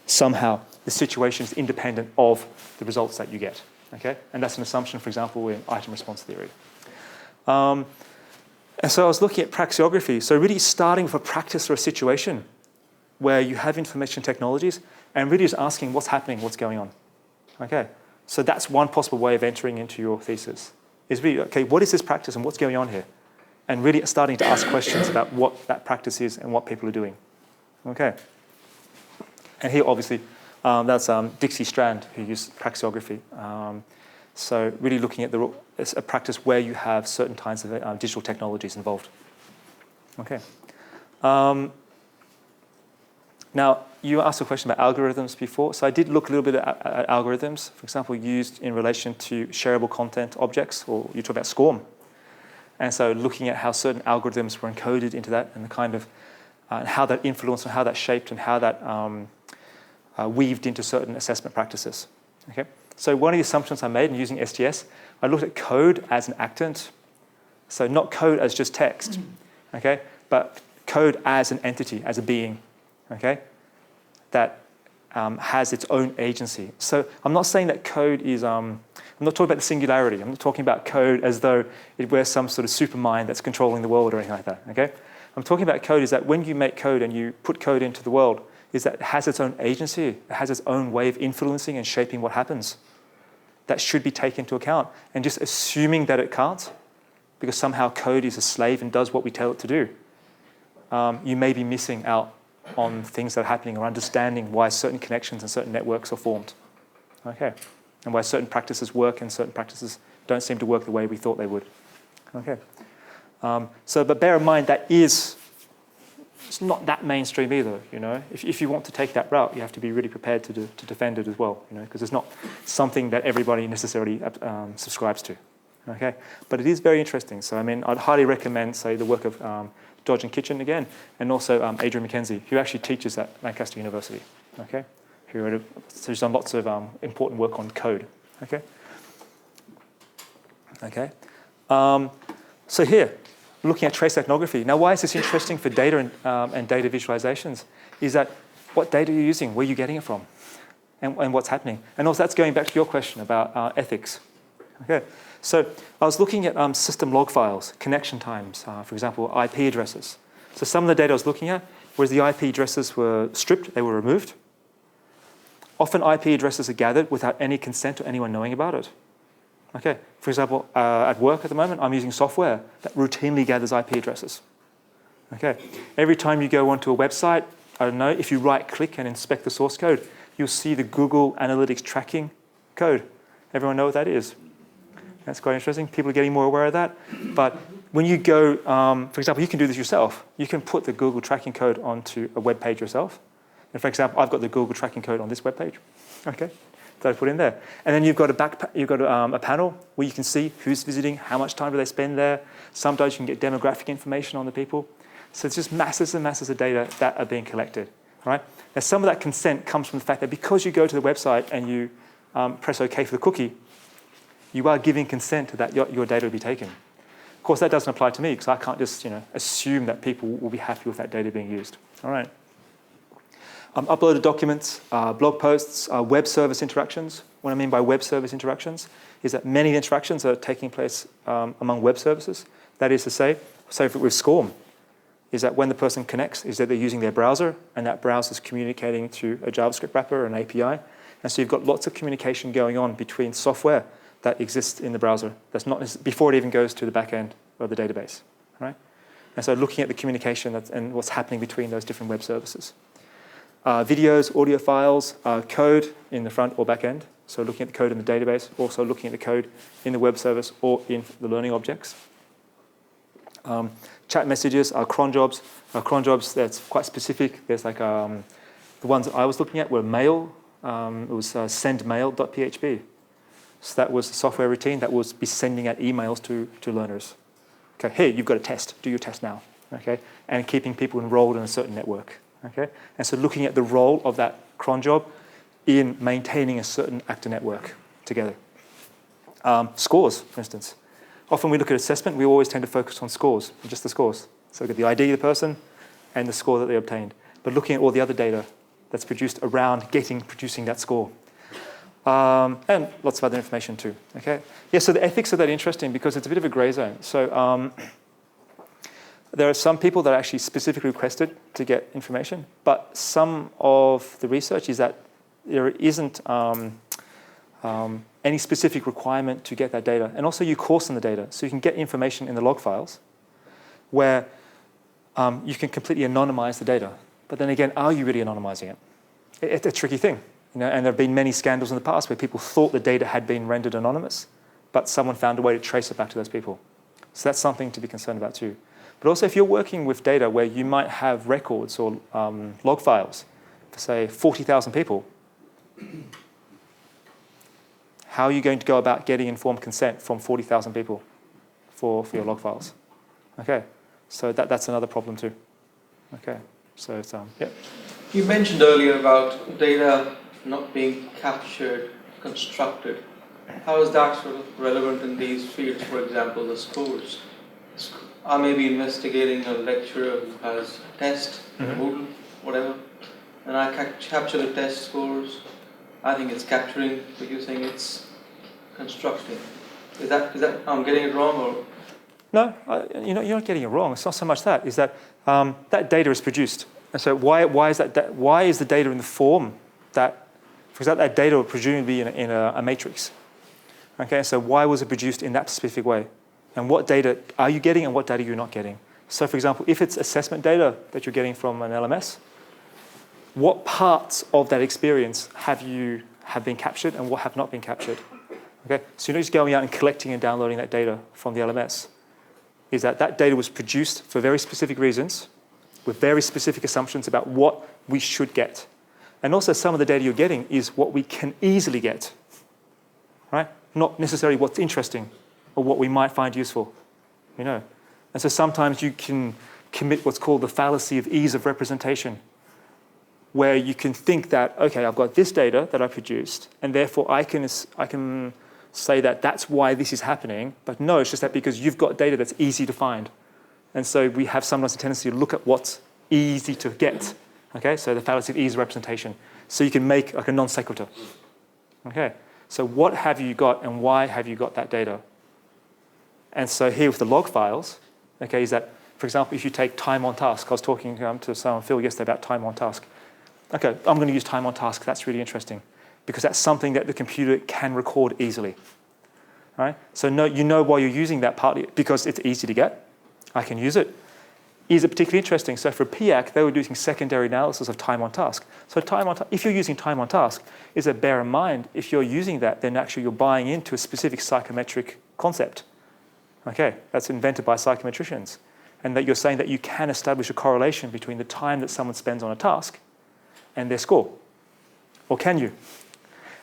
Somehow the situation is independent of the results that you get. Okay? And that's an assumption, for example, in item response theory. And so I was looking at praxeography. So really starting with a practice or a situation where you have information technologies and really just asking what's happening, what's going on. Okay? So that's one possible way of entering into your thesis. Is really, okay, what is this practice and what's going on here? And really starting to ask questions about what that practice is and what people are doing. Okay. And here, obviously, that's Dixie Strand, who used praxeography. So really looking at a practice where you have certain kinds of digital technologies involved. Okay. Now, you asked a question about algorithms before. So I did look a little bit at algorithms, for example, used in relation to shareable content objects, or you talk about SCORM. And so looking at how certain algorithms were encoded into that and the kind of how that influenced and how that shaped and how that weaved into certain assessment practices. Okay. So one of the assumptions I made in using SGS, I looked at code as an actant. So not code as just text, okay, but code as an entity, as a being, okay, that has its own agency. So I'm not saying that code is, I'm not talking about the singularity. I'm not talking about code as though it were some sort of supermind that's controlling the world or anything like that, okay? I'm talking about code is that when you make code and you put code into the world, is that it has its own agency, it has its own way of influencing and shaping what happens. That should be taken into account. And just assuming that it can't, because somehow code is a slave and does what we tell it to do, you may be missing out on things that are happening or understanding why certain connections and certain networks are formed. Okay. And why certain practices work and certain practices don't seem to work the way we thought they would. Okay. But bear in mind that it's not that mainstream either, you know. If you want to take that route, you have to be really prepared to defend it as well, you know, because it's not something that everybody necessarily subscribes to, okay. But it is very interesting. So I mean, I'd highly recommend, say, the work of Dodge and Kitchen again, and also Adrian McKenzie, who actually teaches at Lancaster University, okay, who's done lots of important work on code, okay. Okay. So here, looking at trace ethnography. Now, why is this interesting for data and data visualizations? Is that what data you're using, where you're getting it from, and what's happening. And also, that's going back to your question about ethics. Okay. So I was looking at system log files, connection times, for example, IP addresses. So some of the data I was looking at, whereas the IP addresses were stripped, they were removed. Often IP addresses are gathered without any consent or anyone knowing about it. Okay, for example, at work at the moment, I'm using software that routinely gathers IP addresses. Okay, every time you go onto a website, I don't know, if you right-click and inspect the source code, you'll see the Google Analytics tracking code. Everyone know what that is? That's quite interesting. People are getting more aware of that. But when you go, for example, you can do this yourself. You can put the Google tracking code onto a web page yourself. And for example, I've got the Google tracking code on this web page. Okay. That I put in there. And then you've got a panel where you can see who's visiting, how much time do they spend there. Sometimes you can get demographic information on the people. So it's just masses and masses of data that are being collected, right? Now, some of that consent comes from the fact that because you go to the website and you press OK for the cookie, you are giving consent to that your data will be taken. Of course, that doesn't apply to me because I can't just assume that people will be happy with that data being used. All right. Uploaded documents, blog posts, web service interactions. What I mean by web service interactions is that many interactions are taking place among web services. That is to say with SCORM, is that when the person connects, is that they're using their browser, and that browser is communicating to a JavaScript wrapper or an API. And so you've got lots of communication going on between software that exists in the browser. That's not before it even goes to the back end of the database, right? And so looking at the communication and what's happening between those different web services. Videos, audio files, code in the front or back end. So looking at the code in the database, also looking at the code in the web service or in the learning objects. Chat messages, cron jobs. Cron jobs, that's quite specific. There's like, the ones that I was looking at were mail. It was sendmail.php. So that was the software routine that was be sending out emails to learners. Okay, hey, you've got a test. Do your test now. Okay, and keeping people enrolled in a certain network. Okay, and so looking at the role of that cron job in maintaining a certain actor network together. Scores, for instance. Often we look at assessment, we always tend to focus on scores, just the scores. So we get the ID of the person and the score that they obtained. But looking at all the other data that's produced around producing that score. And lots of other information too, okay? Yeah, so the ethics are that interesting because it's a bit of a gray zone. So there are some people that actually specifically requested to get information, but some of the research is that there isn't any specific requirement to get that data. And also you coarsen the data, so you can get information in the log files where you can completely anonymize the data. But then again, are you really anonymizing it? It's a tricky thing. And there have been many scandals in the past where people thought the data had been rendered anonymous, but someone found a way to trace it back to those people. So that's something to be concerned about too. But also if you're working with data where you might have records or log files for, say, 40,000 people, how are you going to go about getting informed consent from 40,000 people for your log files? Okay, so that's another problem too. Okay, so it's, yeah. You mentioned earlier about data not being captured, constructed. How is that sort of relevant in these fields? For example, the scores. I may be investigating a lecturer who has a test, Moodle, whatever, and I capture the test scores. I think it's capturing, but you're saying it's constructing. Is that I'm getting it wrong, or? No, you're not getting it wrong. It's not so much that. Is that that data is produced, and so why is that? Why is the data in the form that, for example, that data would presumably be in a matrix? Okay, so why was it produced in that specific way, and what data are you getting, and what data you're not getting? So, for example, if it's assessment data that you're getting from an LMS, what parts of that experience have been captured, and what have not been captured? Okay, so you're not just going out and collecting and downloading that data from the LMS. Is that data was produced for very specific reasons, with very specific assumptions about what we should get. And also some of the data you're getting is what we can easily get, right? Not necessarily what's interesting or what we might find useful, And so sometimes you can commit what's called the fallacy of ease of representation, where you can think that, okay, I've got this data that I produced, and therefore I can say that that's why this is happening, but no, it's just that because you've got data that's easy to find. And so we have sometimes a tendency to look at what's easy to get, okay? So the fallacy of ease of representation. So you can make like a non sequitur, okay? So what have you got and why have you got that data? And so here with the log files, okay, is that, for example, if you take time on task, I was talking to someone, Phil, yesterday about time on task. Okay, I'm going to use time on task, that's really interesting, because that's something that the computer can record easily, right? So why you're using that partly because it's easy to get. I can use it. Is it particularly interesting? So for PIAC, they were doing secondary analysis of time on task. So if you're using time on task, is that bear in mind, if you're using that, then actually you're buying into a specific psychometric concept. Okay, that's invented by psychometricians. And that you're saying that you can establish a correlation between the time that someone spends on a task and their score. Or can you?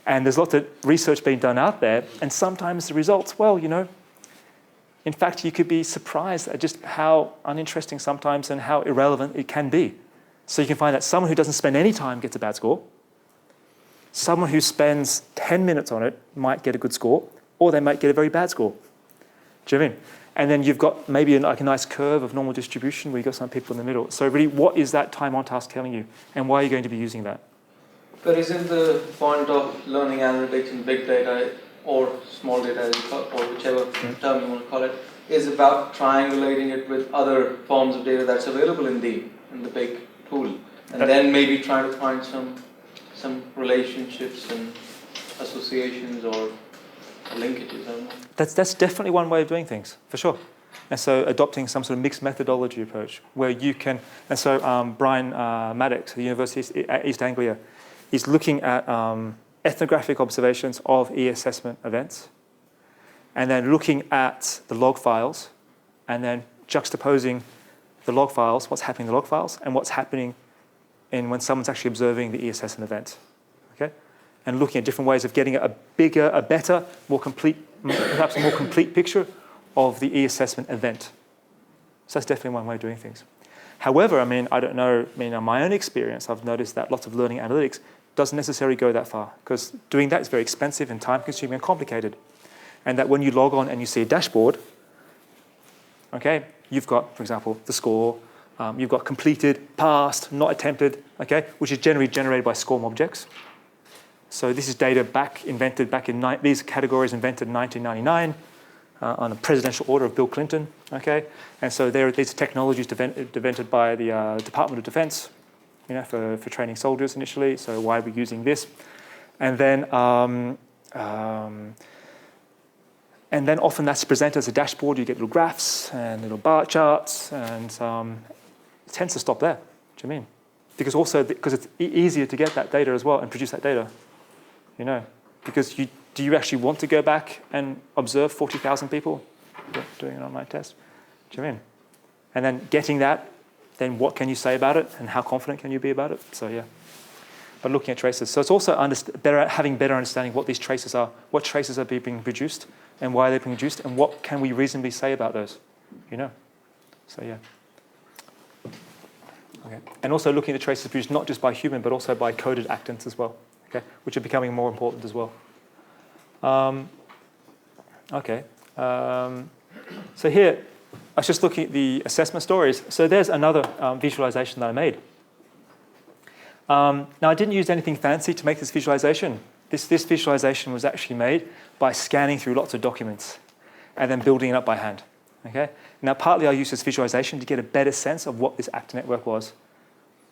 And there's lots of research being done out there, and sometimes the results, well, in fact, you could be surprised at just how uninteresting sometimes and how irrelevant it can be. So you can find that someone who doesn't spend any time gets a bad score. Someone who spends 10 minutes on it might get a good score, or they might get a very bad score. Do you know what I mean? And then you've got maybe like a nice curve of normal distribution where you've got some people in the middle. So really, what is that time on task telling you, and why are you going to be using that? But isn't the point of learning analytics in big data or small data, or whichever term you want to call it, is about triangulating it with other forms of data that's available in the big pool, and then maybe trying to find some relationships and associations or linkages? I don't know. That's definitely one way of doing things, for sure. And so adopting some sort of mixed methodology approach where you can, and so Brian Maddox at the University of East Anglia is looking at ethnographic observations of e-assessment events, and then looking at the log files, and then juxtaposing the log files, what's happening in the log files, and what's happening when someone's actually observing the e-assessment event, okay? And looking at different ways of getting a bigger, a better, more complete, perhaps a more complete picture of the e-assessment event. So that's definitely one way of doing things. However, I don't know, in my own experience, I've noticed that lots of learning analytics doesn't necessarily go that far, because doing that is very expensive and time-consuming and complicated. And that when you log on and you see a dashboard, okay, you've got, for example, the score, you've got completed, passed, not attempted, okay, which is generally generated by SCORM objects. So this is data invented back in, these categories invented in 1999 on a presidential order of Bill Clinton, okay? And so these are technologies invented by the Department of Defense, for training soldiers initially. So why are we using this? And then often that's presented as a dashboard. You get little graphs and little bar charts, and it tends to stop there. Do you mean? because it's easier to get that data as well and produce that data, because do you actually want to go back and observe 40,000 people doing an online test? Do you know what I mean? And then getting that, then what can you say about it and how confident can you be about it? So yeah, but looking at traces. So it's also having better understanding what these traces are, what traces are being produced and why they're being produced and what can we reasonably say about those, So yeah. Okay. And also looking at the traces produced not just by human, but also by coded actants as well, okay, which are becoming more important as well. So here, I was just looking at the assessment stories. So there's another visualization that I made. Now, I didn't use anything fancy to make this visualization. This visualization was actually made by scanning through lots of documents and then building it up by hand. Okay? Now, partly I use this visualization to get a better sense of what this actor network was.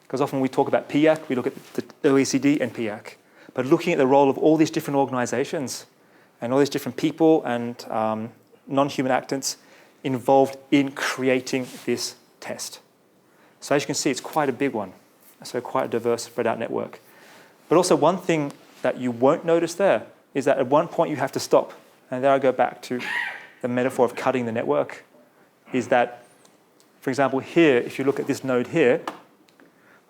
Because often we talk about PIAC, we look at the OECD and PIAC. But looking at the role of all these different organizations and all these different people and non-human actants involved in creating this test. So as you can see, it's quite a big one. So quite a diverse, spread out network. But also one thing that you won't notice there is that at one point you have to stop. And there I go back to the metaphor of cutting the network, is that, for example, here, if you look at this node here,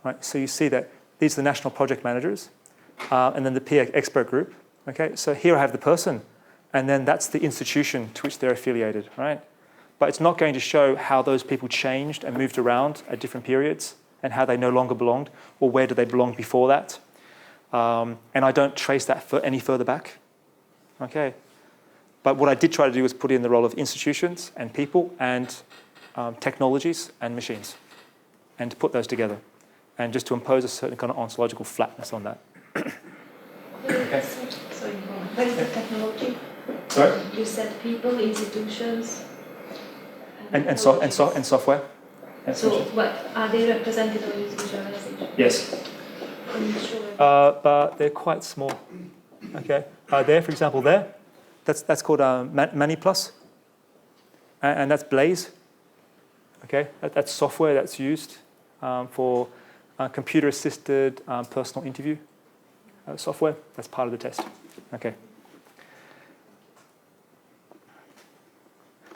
right, so you see that these are the national project managers, and then the PIAC expert group. Okay, so here I have the person, and then that's the institution to which they're affiliated, right? But it's not going to show how those people changed and moved around at different periods and how they no longer belonged, or where did they belong before that. And I don't trace that any further back. Okay. But what I did try to do was put in the role of institutions and people and technologies and machines, and to put those together, and just to impose a certain kind of ontological flatness on that. Okay. Sorry, where is the technology? Sorry? You said people, institutions, and software. So what, are they represented on this visualization? Yes. Can you show it? But they're quite small. Okay. There, for example, that's called ManiPlus, and that's Blaze. Okay, that's software that's used for computer-assisted personal interview software. That's part of the test. Okay.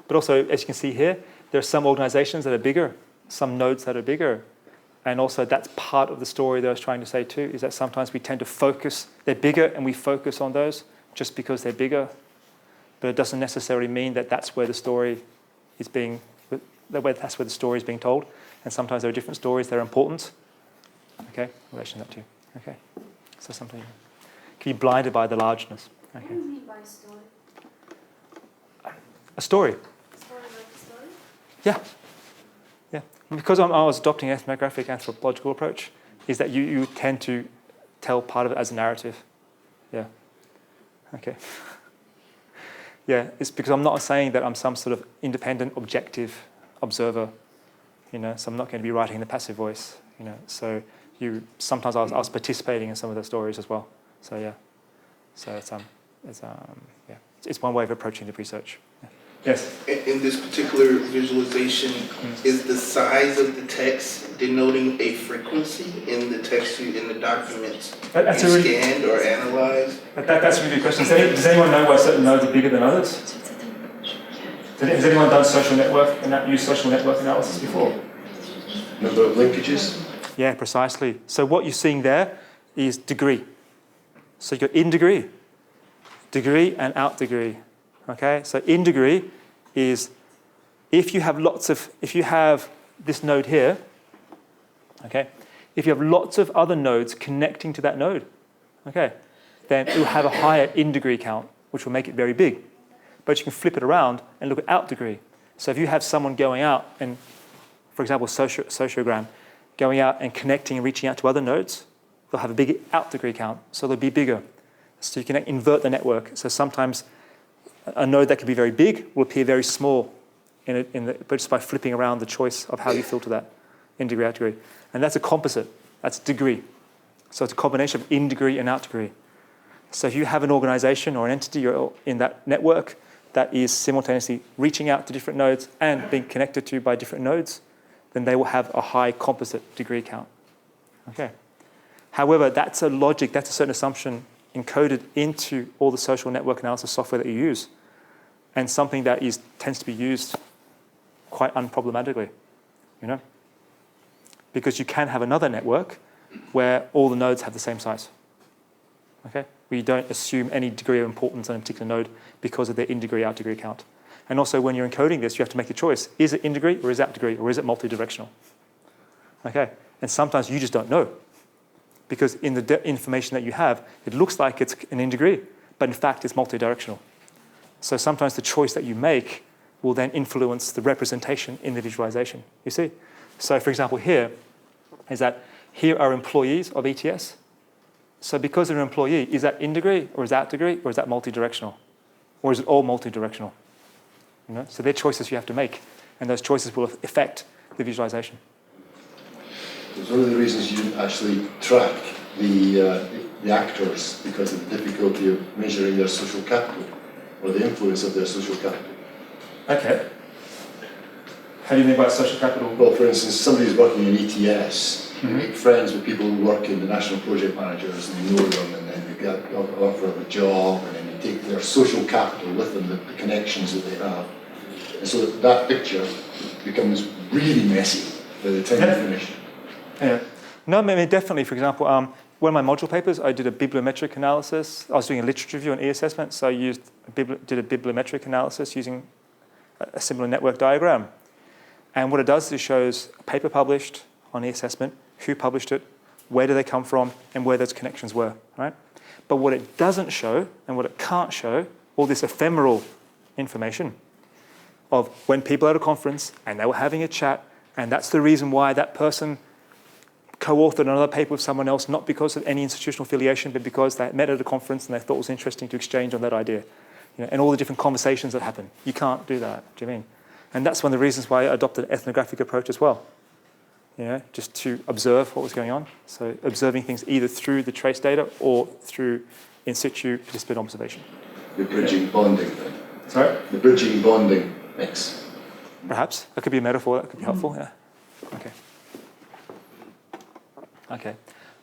But also, as you can see here, there are some organizations that are bigger, some nodes that are bigger. And also that's part of the story that I was trying to say too, is that sometimes we tend to focus, they're bigger and we focus on those just because they're bigger. But it doesn't necessarily mean that that's where the story is being, that's where the story is being told. And sometimes there are different stories that are important. Okay, in relation to that too. Okay, so something can be blinded by the largeness. Okay. What do you mean by story? A story. Story like a story? Yeah. Yeah. Because I was adopting an ethnographic anthropological approach, is that you tend to tell part of it as a narrative. Yeah. Okay. Yeah, it's because I'm not saying that I'm some sort of independent, objective observer, so I'm not going to be writing in the passive voice, So sometimes I was participating in some of the stories as well. So yeah. So it's one way of approaching the research. Yeah. Yes. In this particular visualization, is the size of the text denoting a frequency in the text in the documents you scanned or analyzed? That's a really good question. Does anyone know why certain nodes are bigger than others? Has anyone done social network analysis before? Number of linkages? Yeah, precisely. So what you're seeing there is degree. So you've got in degree and out degree. Okay, so in degree is if you have this node here, okay, if you have lots of other nodes connecting to that node, okay, then it will have a higher in degree count, which will make it very big. But you can flip it around and look at out degree. So if you have someone going out and, for example, sociogram, going out and connecting and reaching out to other nodes, they'll have a big out degree count, so they'll be bigger. So you can invert the network. So sometimes a node that can be very big will appear very small, but just by flipping around the choice of how you filter that, in degree, out degree. And that's a composite, that's degree. So it's a combination of in degree and out degree. So if you have an organization or an entity in that network that is simultaneously reaching out to different nodes and being connected to by different nodes, then they will have a high composite degree count. Okay. However, that's a logic, that's a certain assumption encoded into all the social network analysis software that you use, and something that tends to be used quite unproblematically, because you can have another network where all the nodes have the same size. Okay, we don't assume any degree of importance on a particular node because of their in-degree, out-degree count. And also, when you're encoding this, you have to make the choice: is it in-degree or is it out-degree or is it multi-directional? Okay, and sometimes you just don't know, because in the information that you have, it looks like it's an in-degree, but in fact, it's multi-directional. So sometimes the choice that you make will then influence the representation in the visualization. You see? So for example, here is that here are employees of ETS. So because they're an employee, is that in-degree or is that out-degree or is that multi-directional? Or is it all multi-directional? So they're choices you have to make, and those choices will affect the visualization. It's one of the reasons you didn't actually track the actors, because of the difficulty of measuring their social capital or the influence of their social capital. Okay. How do you mean by social capital? Well, for instance, somebody who's working in ETS, they make friends with people who work in the national project managers, and they know them, and then they get offer of a job, and then they take their social capital with them, the connections that they have. And so that picture becomes really messy by the time you finish. Yeah. No, I mean, definitely. For example, one of my module papers, I did a bibliometric analysis. I was doing a literature review on e-assessment, so I did a bibliometric analysis using a similar network diagram. And what it does is it shows a paper published on e-assessment, who published it, where do they come from, and where those connections were, right? But what it doesn't show, and what it can't show, all this ephemeral information of when people are at a conference and they were having a chat, and that's the reason why that person co-authored another paper with someone else, not because of any institutional affiliation, but because they met at a conference and they thought it was interesting to exchange on that idea. And all the different conversations that happen. You can't do that, do you mean? And that's one of the reasons why I adopted an ethnographic approach as well. Just to observe what was going on. So observing things either through the trace data or through in situ participant observation. The bridging bonding thing. Sorry? The bridging bonding mix. Perhaps. That could be a metaphor, that could be helpful, yeah. Okay.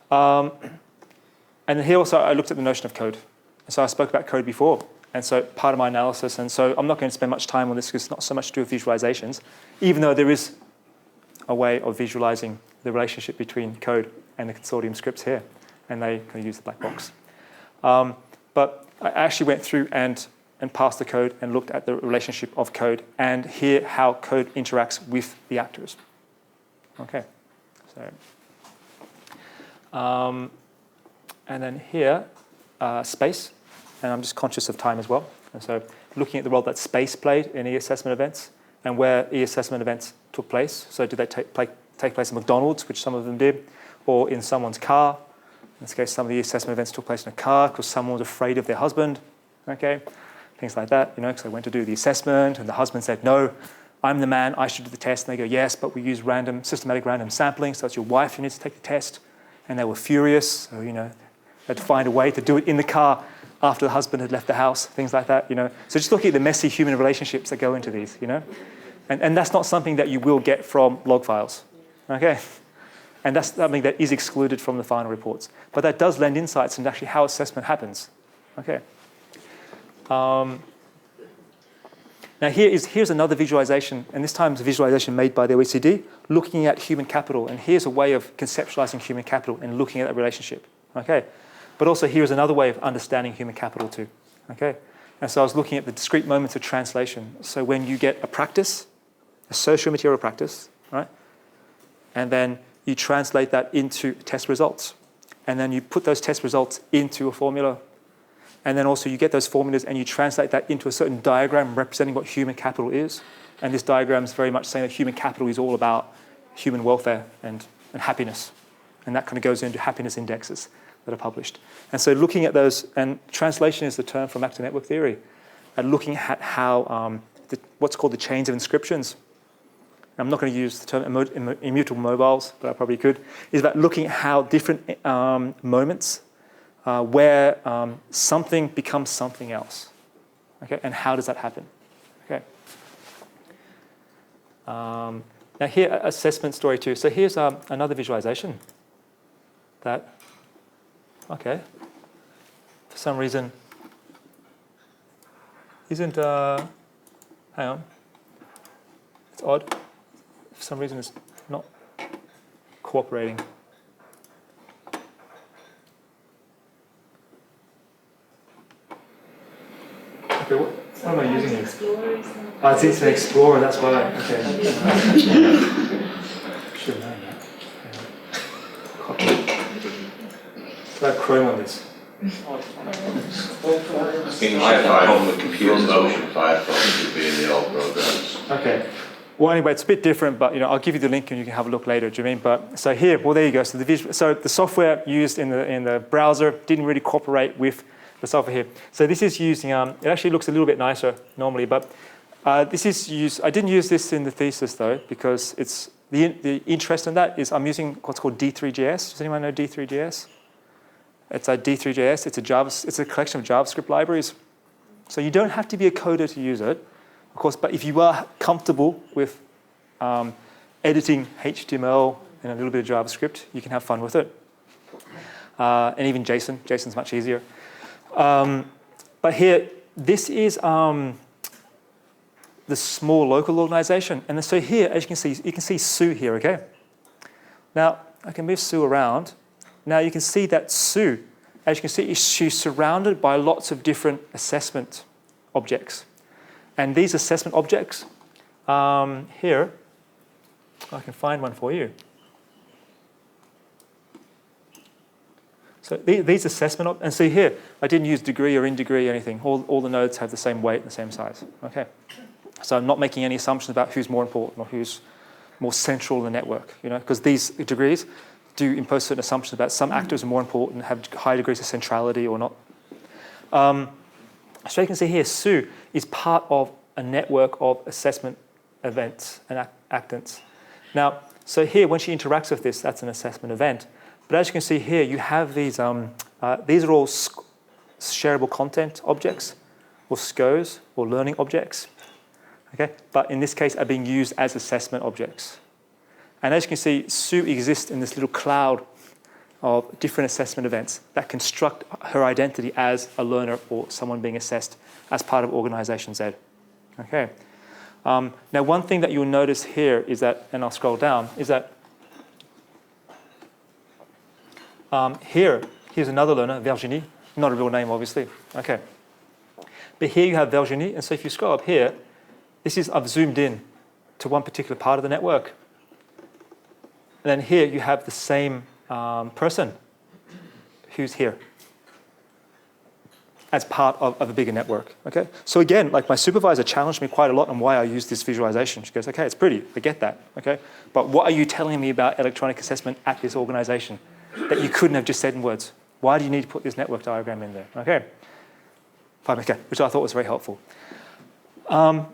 And then here also I looked at the notion of code. So I spoke about code before. And so part of my analysis, and so I'm not going to spend much time on this because it's not so much to do with visualizations, even though there is a way of visualizing the relationship between code and the consortium scripts here. And they kind of use the black box. But I actually went through and parsed the code and looked at the relationship of code and here how code interacts with the actors. Okay. So, and then here, space. And I'm just conscious of time as well. And so looking at the role that space played in e-assessment events and where e-assessment events took place. So did they take place in McDonald's, which some of them did, or in someone's car? In this case, some of the e-assessment events took place in a car because someone was afraid of their husband, okay? Things like that, because they went to do the assessment and the husband said, no, I'm the man, I should do the test. And they go, yes, but we use systematic random sampling, so it's your wife who needs to take the test. And they were furious, so, they had to find a way to do it in the car after the husband had left the house, things like that, So just looking at the messy human relationships that go into these, And that's not something that you will get from log files, okay? And that's something that is excluded from the final reports. But that does lend insights into actually how assessment happens, okay? Now here's another visualization, and this time it's a visualization made by the OECD, looking at human capital. And here's a way of conceptualizing human capital and looking at that relationship, okay? But also here's another way of understanding human capital too, okay? And so I was looking at the discrete moments of translation. So when you get a practice, a social material practice, right? And then you translate that into test results. And then you put those test results into a formula. And then also you get those formulas and you translate that into a certain diagram representing what human capital is. And this diagram is very much saying that human capital is all about human welfare and happiness. And that kind of goes into happiness indexes that are published. And so looking at those, and translation is the term from active network theory, and looking at how what's called the chains of inscriptions. I'm not going to use the term immutable mobiles, but I probably could, is about looking at how different moments where something becomes something else. Okay, and how does that happen? Okay. Now here, assessment story too. So here's another visualization. that, okay, for some reason, isn't, hang on, it's odd. For some reason, it's not cooperating. Okay, what am I using here? Explorer is Oh, it's an Explorer, that's why. Okay. Should have known that. Copy. Try Chrome on this. I have a problem with computers. Firefox would be in the old programs. Okay. Well, anyway, it's a bit different, but I'll give you the link and you can have a look later. Do you mean? But so here, well, there you go. So the software used in the browser didn't really cooperate with the software here. So this is using. It actually looks a little bit nicer normally, but this is used. I didn't use this in the thesis though because it's the interest in that is I'm using what's called D3JS. Does anyone know D3JS? It's a D3JS. It's a collection of JavaScript libraries. So you don't have to be a coder to use it, of course. But if you are comfortable with editing HTML and a little bit of JavaScript, you can have fun with it. And even JSON. JSON's much easier. But here, this is the small local organization. And so here, as you can see Sue here, okay? Now, I can move Sue around. Now you can see that Sue, as you can see, she's surrounded by lots of different assessment objects. And these assessment objects, here, I can find one for you. So these assessment, and see here, I didn't use degree or in degree or anything. All the nodes have the same weight and the same size. Okay. So I'm not making any assumptions about who's more important or who's more central in the network, because these degrees do impose certain assumptions about some actors are more important, have high degrees of centrality or not. So you can see here, Sue is part of a network of assessment events and actants. Now, so here, when she interacts with this, that's an assessment event. But as you can see here, you have these are all shareable content objects, or SCOs, or learning objects. Okay? But in this case, are being used as assessment objects. And as you can see, Sue exists in this little cloud of different assessment events that construct her identity as a learner or someone being assessed as part of Organization Z. Okay. Now, one thing that you'll notice here is that, and I'll scroll down, is that here's another learner, Virginie. Not a real name, obviously. Okay. But here you have Virginie, and so if you scroll up here, I've zoomed in to one particular part of the network. And then here you have the same person who's here as part of a bigger network. Okay. So again, like my supervisor challenged me quite a lot on why I use this visualization. She goes, okay, it's pretty, I get that. Okay. But what are you telling me about electronic assessment at this organization that you couldn't have just said in words? Why do you need to put this network diagram in there? Okay. Fine, okay, which I thought was very helpful. Does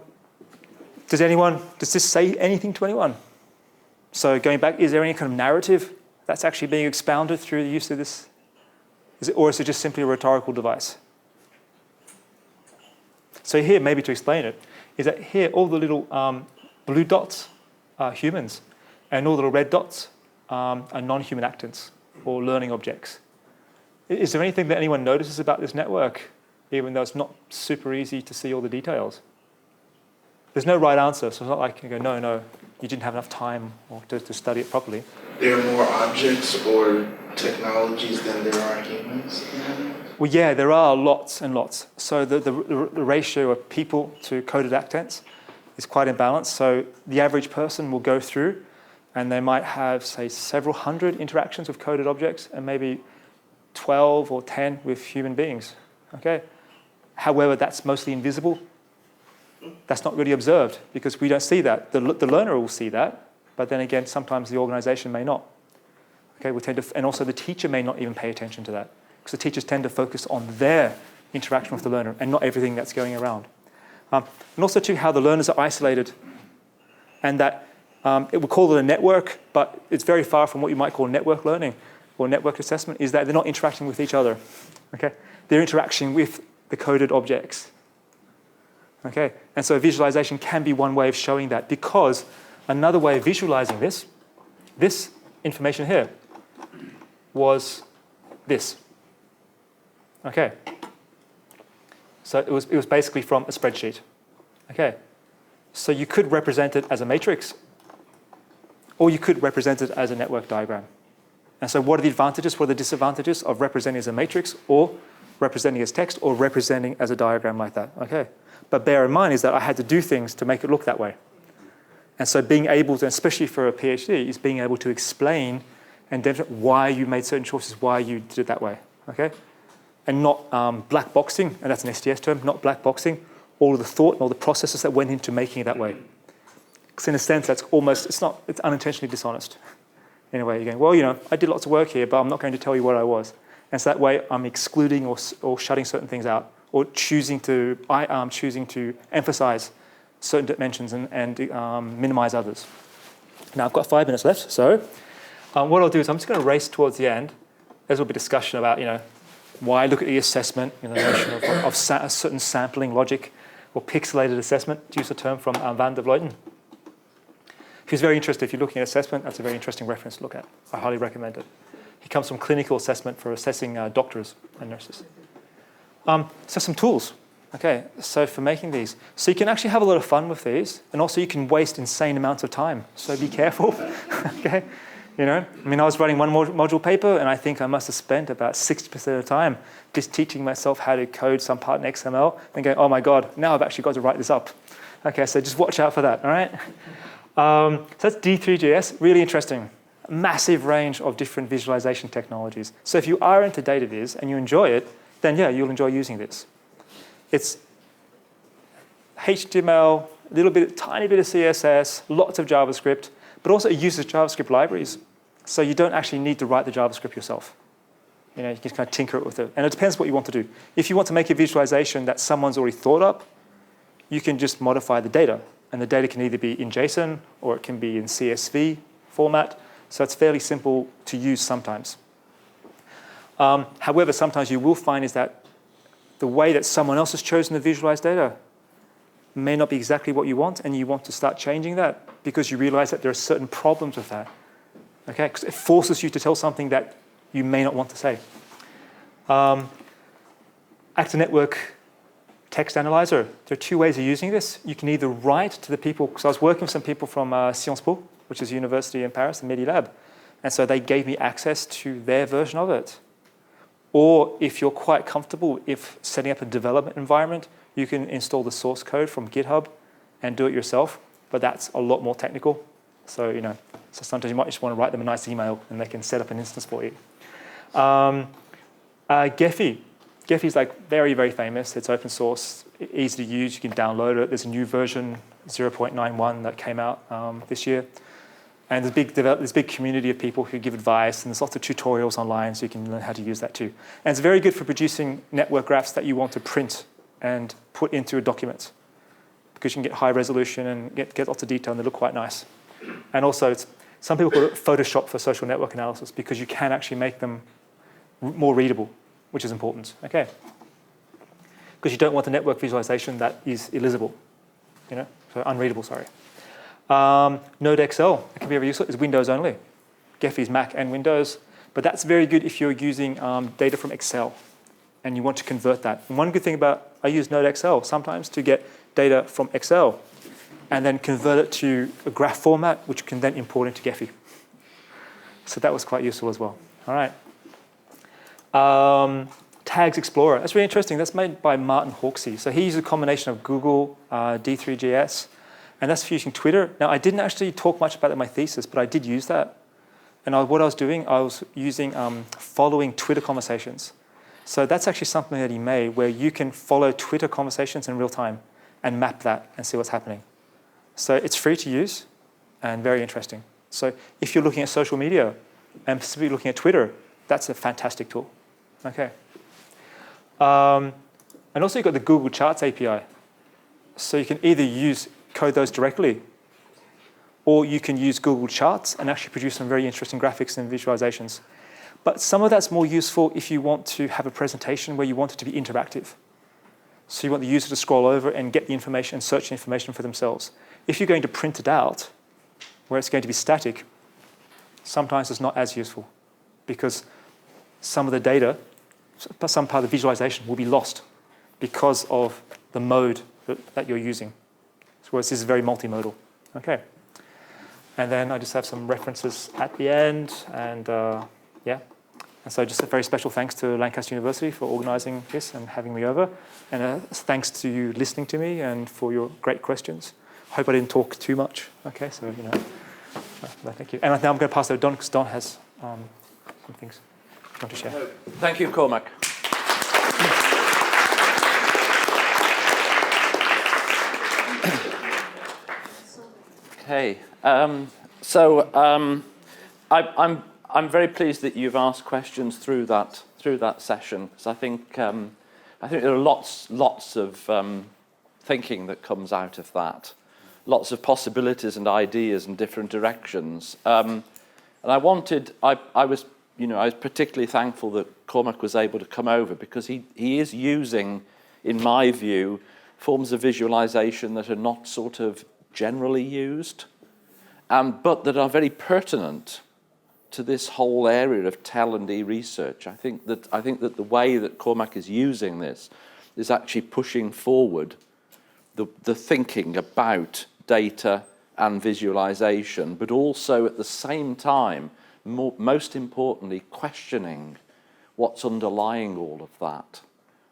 this say anything to anyone? So going back, is there any kind of narrative that's actually being expounded through the use of this? Or is it just simply a rhetorical device? So here, maybe to explain it, is that here all the little blue dots are humans, and all the little red dots are non-human actants or learning objects. Is there anything that anyone notices about this network, even though it's not super easy to see all the details? There's no right answer, so it's not like you go, no, you didn't have enough time or to study it properly. There are more objects or technologies than there are humans? Well, yeah, there are lots and lots. So the ratio of people to coded actants is quite imbalanced. So the average person will go through and they might have, say, several hundred interactions with coded objects and maybe 12 or 10 with human beings. Okay. However, that's mostly invisible. That's not really observed because we don't see that. The learner will see that, but then again, sometimes the organization may not. Okay, and also the teacher may not even pay attention to that because the teachers tend to focus on their interaction with the learner and not everything that's going around. And also too, how the learners are isolated, and that it will call it a network, but it's very far from what you might call network learning or network assessment. Is that they're not interacting with each other. Okay, they're interacting with the coded objects. Okay, and so visualization can be one way of showing that, because another way of visualizing this information here was this. Okay. So it was basically from a spreadsheet. Okay. So you could represent it as a matrix, or you could represent it as a network diagram. And so what are the advantages, what are the disadvantages of representing as a matrix, or representing as text, or representing as a diagram like that? Okay. But bear in mind is that I had to do things to make it look that way. And so being able to, especially for a PhD, is being able to explain and demonstrate why you made certain choices, why you did it that way, okay? And not black boxing, and that's an STS term, not black boxing, all of the thought and all the processes that went into making it that way. Because in a sense, that's almost, it's unintentionally dishonest. In a way, you're going, well, you know, I did lots of work here, but I'm not going to tell you what I was. And so that way, I'm excluding or shutting certain things out, or choosing to emphasize certain dimensions and minimize others. Now, I've got 5 minutes left, so what I'll do is I'm just going to race towards the end. There's will be discussion about, you know, why look at the assessment, you know, the notion of a certain sampling logic or pixelated assessment, to use a term from Van der Vleuten. If you're very interested, if you're looking at assessment, that's a very interesting reference to look at. I highly recommend it. He comes from clinical assessment for assessing doctors and nurses. So some tools. Okay, so for making these. So you can actually have a lot of fun with these, and also you can waste insane amounts of time. So be careful, okay? You know, I mean, I was writing one module paper, and I think I must have spent about 60% of the time just teaching myself how to code some part in XML, and going, oh my God, now I've actually got to write this up. Okay, so just watch out for that, all right? So that's D3GS, really interesting. Massive range of different visualization technologies. So if you are into data viz and you enjoy it, then yeah, you'll enjoy using this. It's HTML, tiny bit of CSS, lots of JavaScript, but also it uses JavaScript libraries. So you don't actually need to write the JavaScript yourself. You know, you can kind of tinker it with it. And it depends what you want to do. If you want to make a visualization that someone's already thought up, you can just modify the data. And the data can either be in JSON or it can be in CSV format. So it's fairly simple to use sometimes. However, sometimes you will find is that the way that someone else has chosen to visualize data may not be exactly what you want, and you want to start changing that because you realize that there are certain problems with that. Okay, because it forces you to tell something that you may not want to say. Actor Network Text Analyzer. There are 2 ways of using this. You can either write to the people, because I was working with some people from Sciences Po, which is a university in Paris, the Medilab, and so they gave me access to their version of it. Or if you're quite comfortable if setting up a development environment, you can install the source code from GitHub and do it yourself, but that's a lot more technical. So, you know, so sometimes you might just want to write them a nice email and they can set up an instance for you. Gephi. Gephi's like very, very famous. It's open source, easy to use. You can download it. There's a new version, 0.91, that came out this year. And there's a big community of people who give advice, and there's lots of tutorials online, so you can learn how to use that too. And it's very good for producing network graphs that you want to print and put into a document, because you can get high resolution and get lots of detail, and they look quite nice. And also, some people call it Photoshop for social network analysis, because you can actually make them more readable, which is important. Okay, because you don't want a network visualization that is illegible, you know, so unreadable. Sorry. Node XL, it can be very useful. It's Windows only. Gephi's Mac and Windows, but that's very good if you're using data from Excel and you want to convert that. And one good thing about, I use Node XL sometimes to get data from Excel and then convert it to a graph format, which you can then import into Gephi. So that was quite useful as well. All right. Tags Explorer, that's really interesting. That's made by Martin Hawksey. So he uses a combination of Google, D3GS, and that's for using Twitter. Now, I didn't actually talk much about it in my thesis, but I did use that. And what I was doing, I was using following Twitter conversations. So that's actually something that he made where you can follow Twitter conversations in real time and map that and see what's happening. So it's free to use and very interesting. So if you're looking at social media and specifically looking at Twitter, that's a fantastic tool. Okay. And also you've got the Google Charts API. So you can either code those directly, or you can use Google Charts and actually produce some very interesting graphics and visualizations. But some of that's more useful if you want to have a presentation where you want it to be interactive. So you want the user to scroll over and get the information and search the information for themselves. If you're going to print it out, where it's going to be static, sometimes it's not as useful, because some of the data, some part of the visualization will be lost because of the mode that you're using. Whereas this is very multimodal. Okay. And then I just have some references at the end, and yeah. And so just a very special thanks to Lancaster University for organising this and having me over. And thanks to you listening to me and for your great questions. Hope I didn't talk too much. Okay, so, thank you. And now I'm going to pass it to Don, because Don has some things I want to share. Thank you, Cormac. Okay, I'm very pleased that you've asked questions through that session, because I think there are lots of thinking that comes out of that, lots of possibilities and ideas and different directions. And I was particularly thankful that Cormac was able to come over, because he is using, in my view, forms of visualization that are not sort of generally used, but that are very pertinent to this whole area of L&D research. I think that the way that Cormac is using this is actually pushing forward the thinking about data and visualization, but also at the same time, most importantly, questioning what's underlying all of that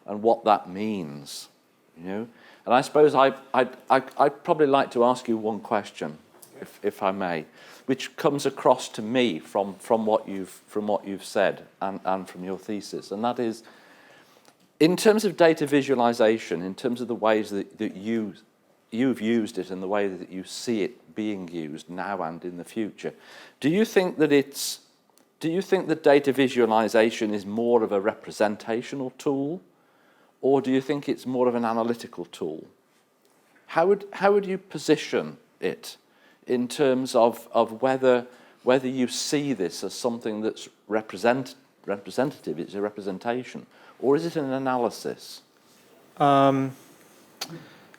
and what that means. And I suppose I'd probably like to ask you one question, if I may, which comes across to me from what you've said and from your thesis, and that is, in terms of data visualization, in terms of the ways that you've used it and the way that you see it being used now and in the future, do you think that data visualization is more of a representational tool, or do you think it's more of an analytical tool? How would you position it in terms of whether you see this as something that's representative, it's a representation, or is it an analysis? I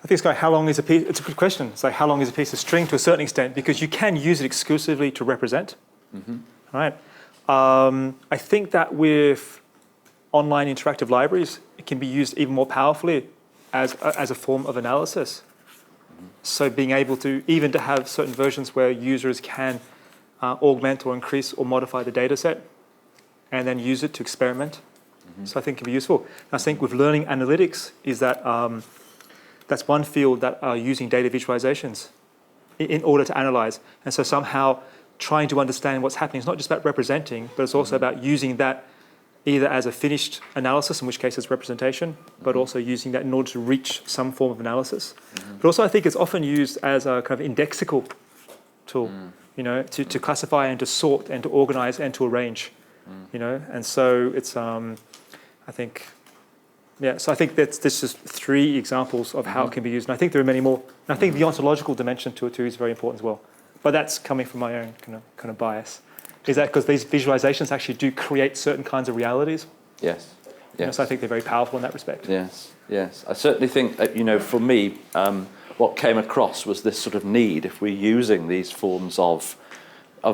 think it's going, how long is a piece? It's a good question. It's like, how long is a piece of string to a certain extent, because you can use it exclusively to represent. Mm-hmm. Right. I think that with online interactive libraries, it can be used even more powerfully as a form of analysis. Mm-hmm. So being able to have certain versions where users can augment or increase or modify the data set and then use it to experiment. Mm-hmm. So I think it can be useful. I think with learning analytics is that that's one field that are using data visualizations in order to analyze. And so somehow trying to understand what's happening is not just about representing, but it's also about using that either as a finished analysis, in which case it's representation, but also using that in order to reach some form of analysis. Mm-hmm. But also I think it's often used as a kind of indexical tool, to classify and to sort and to organize and to arrange, and so it's, I think that's just 3 examples of how it can be used. And I think there are many more. And I think the ontological dimension to it too is very important as well. But that's coming from my own kind of bias. Is that because these visualizations actually do create certain kinds of realities? Yes. So I think they're very powerful in that respect. Yes. I certainly think, for me, what came across was this sort of need, if we're using these forms of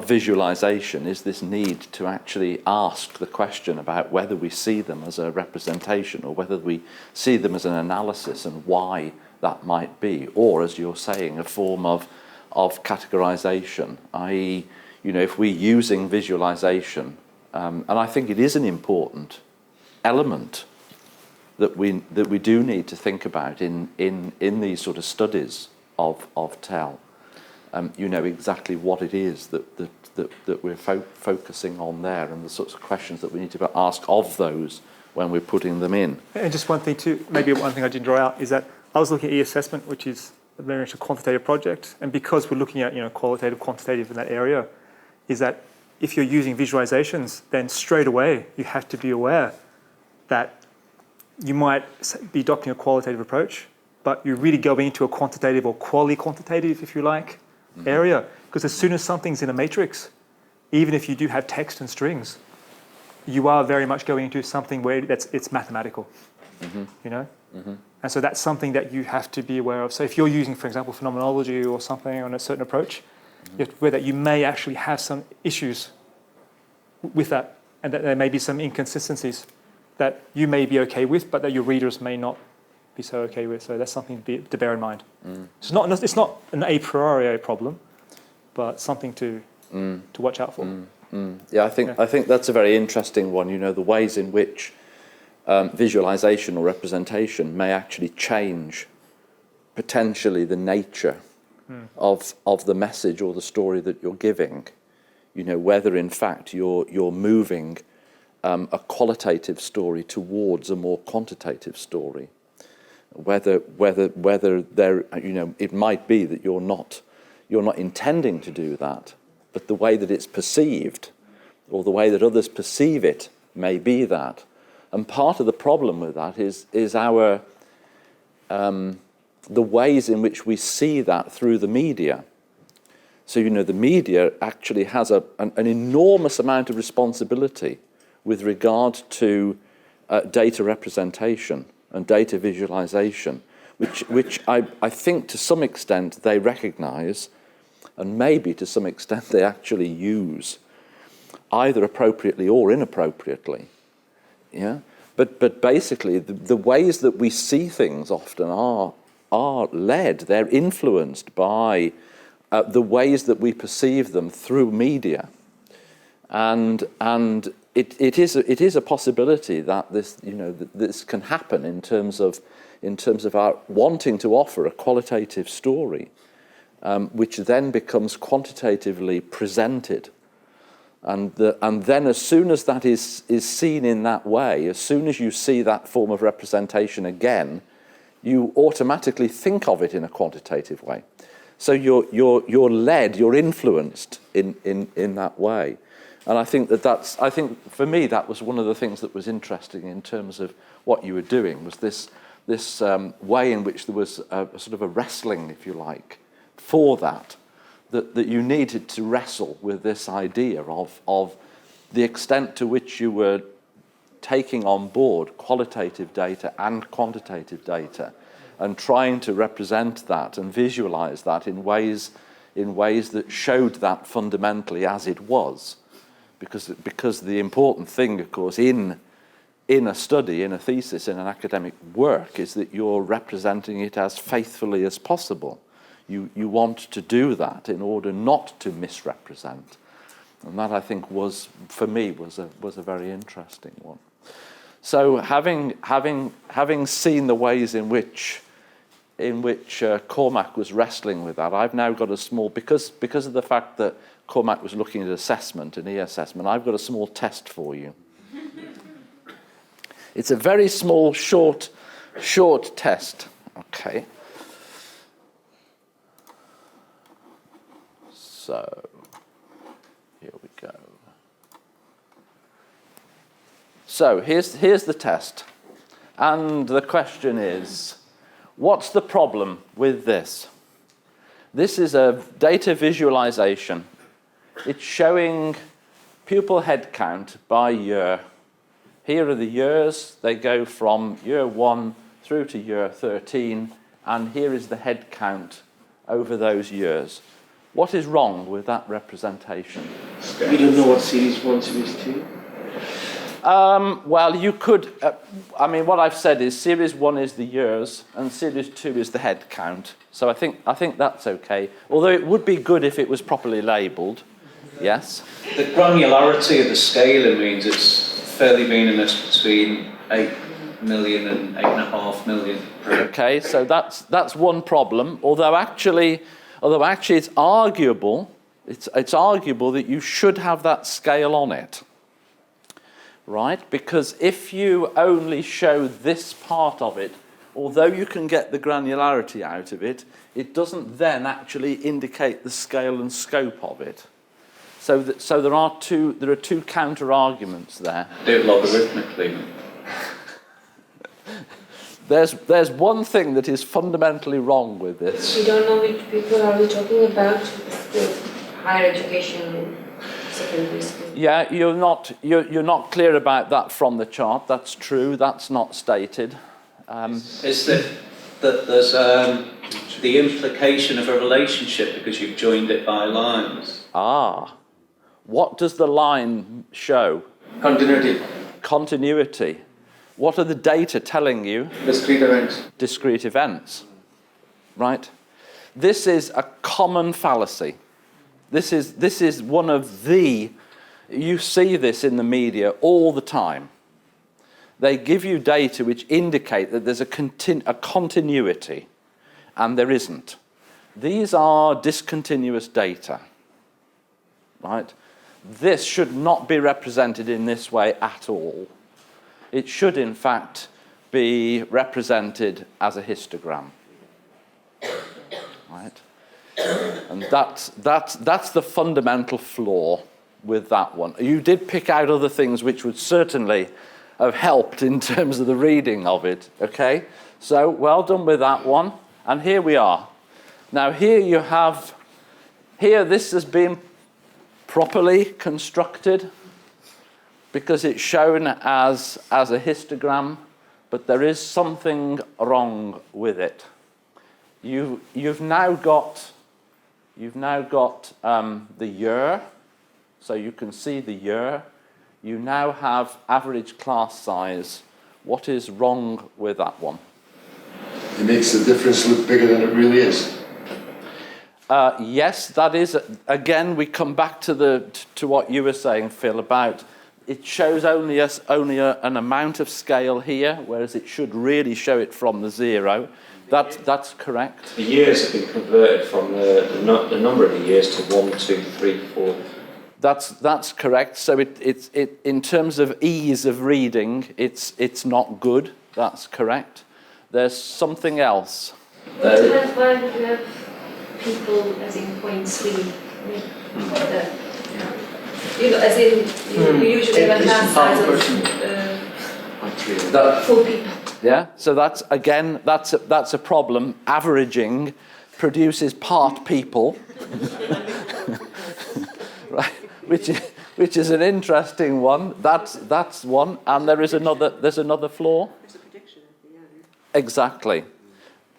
visualization, is this need to actually ask the question about whether we see them as a representation or whether we see them as an analysis and why that might be, or, as you're saying, a form of categorization, i.e., if we're using visualization, and I think it is an important element that we do need to think about in these sort of studies of TEL. Exactly what it is that we're focusing on there, and the sorts of questions that we need to ask of those when we're putting them in. And just one thing too, maybe one thing I didn't draw out is that I was looking at e-assessment, which is very much a quantitative project, and because we're looking at qualitative, quantitative in that area, is that if you're using visualizations, then straight away you have to be aware that you might be adopting a qualitative approach, but you're really going into a quantitative or quali-quantitative, if you like, area. Because as soon as something's in a matrix, even if you do have text and strings, you are very much going into something where it's mathematical, And so that's something that you have to be aware of. So if you're using, for example, phenomenology or something on a certain approach, you have to be aware that you may actually have some issues with that and that there may be some inconsistencies that you may be okay with, but that your readers may not be so okay with. So that's something to bear in mind. It's not an a priori problem, but something to watch out for. Yeah, I think that's a very interesting one. You know, the ways in which visualization or representation may actually change potentially the nature of the message or the story that you're giving. You know, whether in fact you're moving a qualitative story towards a more quantitative story. Whether there, you know, it might be that you're not intending to do that, but the way that it's perceived or the way that others perceive it may be that. And part of the problem with that is our the ways in which we see that through the media. So, you know, the media actually has an enormous amount of responsibility with regard to data representation and data visualization, which I think to some extent they recognize, and maybe to some extent they actually use, either appropriately or inappropriately. Yeah, but basically the ways that we see things often are led, they're influenced by the ways that we perceive them through media, and it is a possibility that this, you know, that this can happen in terms of our wanting to offer a qualitative story, which then becomes quantitatively presented, and then as soon as that is seen in that way, as soon as you see that form of representation again, you automatically think of it in a quantitative way. So you're led, you're influenced in that way. And I think I think for me that was one of the things that was interesting in terms of what you were doing, was this way in which there was a sort of a wrestling, if you like, for that you needed to wrestle with this idea of the extent to which you were taking on board qualitative data and quantitative data, and trying to represent that and visualize that in ways that showed that fundamentally as it was. Because the important thing, of course, in a study, in a thesis, in an academic work, is that you're representing it as faithfully as possible. You want to do that in order not to misrepresent. And that, I think, was, for me, was a very interesting one. So having seen the ways in which Cormac was wrestling with that, I've now got a small, because of the fact that Cormac was looking at assessment and e-assessment, I've got a small test for you. It's a very small, short test. Okay. So, here we go. So, here's the test. And the question is, what's the problem with this? This is a data visualization. It's showing pupil head count by year. Here are the years. They go from year 1 through to year 13. And here is the head count over those years. What is wrong with that representation? We don't know what series 1, series 2. Well, you could, I mean, what I've said is series 1 is the years and series 2 is the head count. So I think that's okay. Although it would be good if it was properly labelled. Yes? The granularity of the scaling means it's fairly meaningless between 8 million and 8.5 million. Okay, so that's one problem. Although actually it's arguable that you should have that scale on it. Right? Because if you only show this part of it, although you can get the granularity out of it, it doesn't then actually indicate the scale and scope of it. So there are two counter arguments there. Do it logarithmically. There's one thing that is fundamentally wrong with this. We don't know which people are we talking about. The higher education, secondary school. Yeah, you're not clear about that from the chart. That's true. That's not stated. Is that there's the implication of a relationship because you've joined it by lines? What does the line show? Continuity. Continuity. What are the data telling you? Discrete events. Discrete events. Right? This is a common fallacy. This is one of the... You see this in the media all the time. They give you data which indicate that there's a continuity, and there isn't. These are discontinuous data. Right? This should not be represented in this way at all. It should, in fact, be represented as a histogram. Right? And that's the fundamental flaw with that one. You did pick out other things which would certainly have helped in terms of the reading of it, okay? So, well done with that one. And here we are. Now, here you have, this has been properly constructed because it's shown as a histogram, but there is something wrong with it. You've now got the year, so you can see the year. You now have average class size. What is wrong with that one? It makes the difference look bigger than it really is. Yes, that is. Again, we come back to what you were saying, Phil, about it shows only an amount of scale here, whereas it should really show it from the zero. That's correct. The years have been converted from the number of the years to 1, 2, 3, 4. That's correct. So it's in terms of ease of reading, it's not good. That's correct. There's something else. Why would you have people as in 0.3? As in you usually have a class size of 4 people. Yeah. So that's a problem. Averaging produces part people. Right. Which is an interesting one. That's one, and there's another flaw. There's a prediction at the end. Exactly.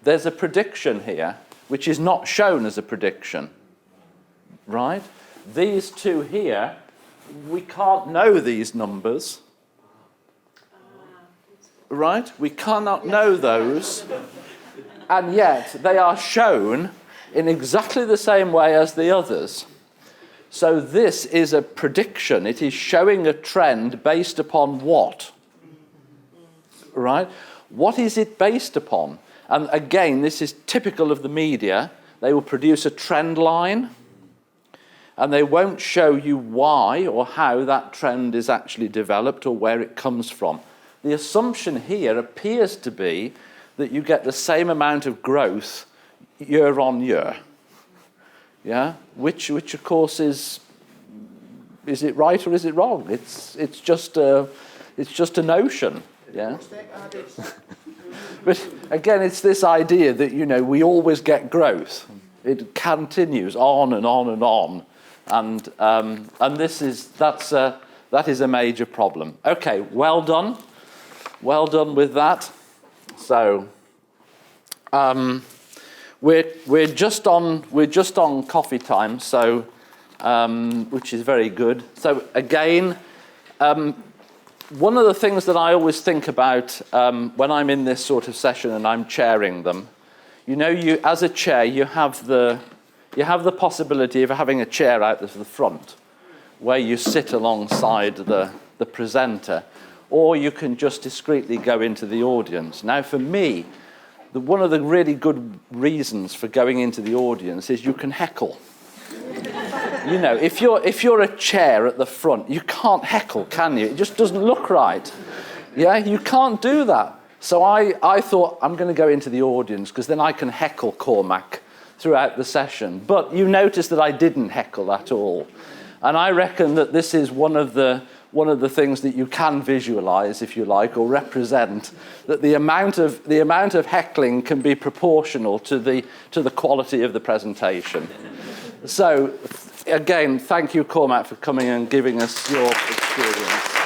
There's a prediction here, which is not shown as a prediction. Right? These two here, we can't know these numbers. Right? We cannot know those, and yet they are shown in exactly the same way as the others. So this is a prediction. It is showing a trend based upon what? Right? What is it based upon? And again, this is typical of the media. They will produce a trend line, and they won't show you why or how that trend is actually developed or where it comes from. The assumption here appears to be that you get the same amount of growth year on year. Yeah, which of course is it right or is it wrong? It's just a notion. Yeah. But again, it's this idea that we always get growth. It continues on and on and on, and that is a major problem. Okay, well done with that. So. We're just on coffee time, so which is very good. So again, one of the things that I always think about when I'm in this sort of session and I'm chairing them, you as a chair you have the possibility of having a chair out to the front, where you sit alongside the presenter, or you can just discreetly go into the audience. Now, for me, one of the really good reasons for going into the audience is you can heckle. If you're a chair at the front, you can't heckle, can you? It just doesn't look right. Yeah, you can't do that. So I thought I'm going to go into the audience because then I can heckle Cormac throughout the session. But you notice that I didn't heckle at all. And I reckon that this is one of the things that you can visualize, if you like, or represent, that the amount of heckling can be proportional to the quality of the presentation. So, again, thank you, Cormac, for coming and giving us your experience.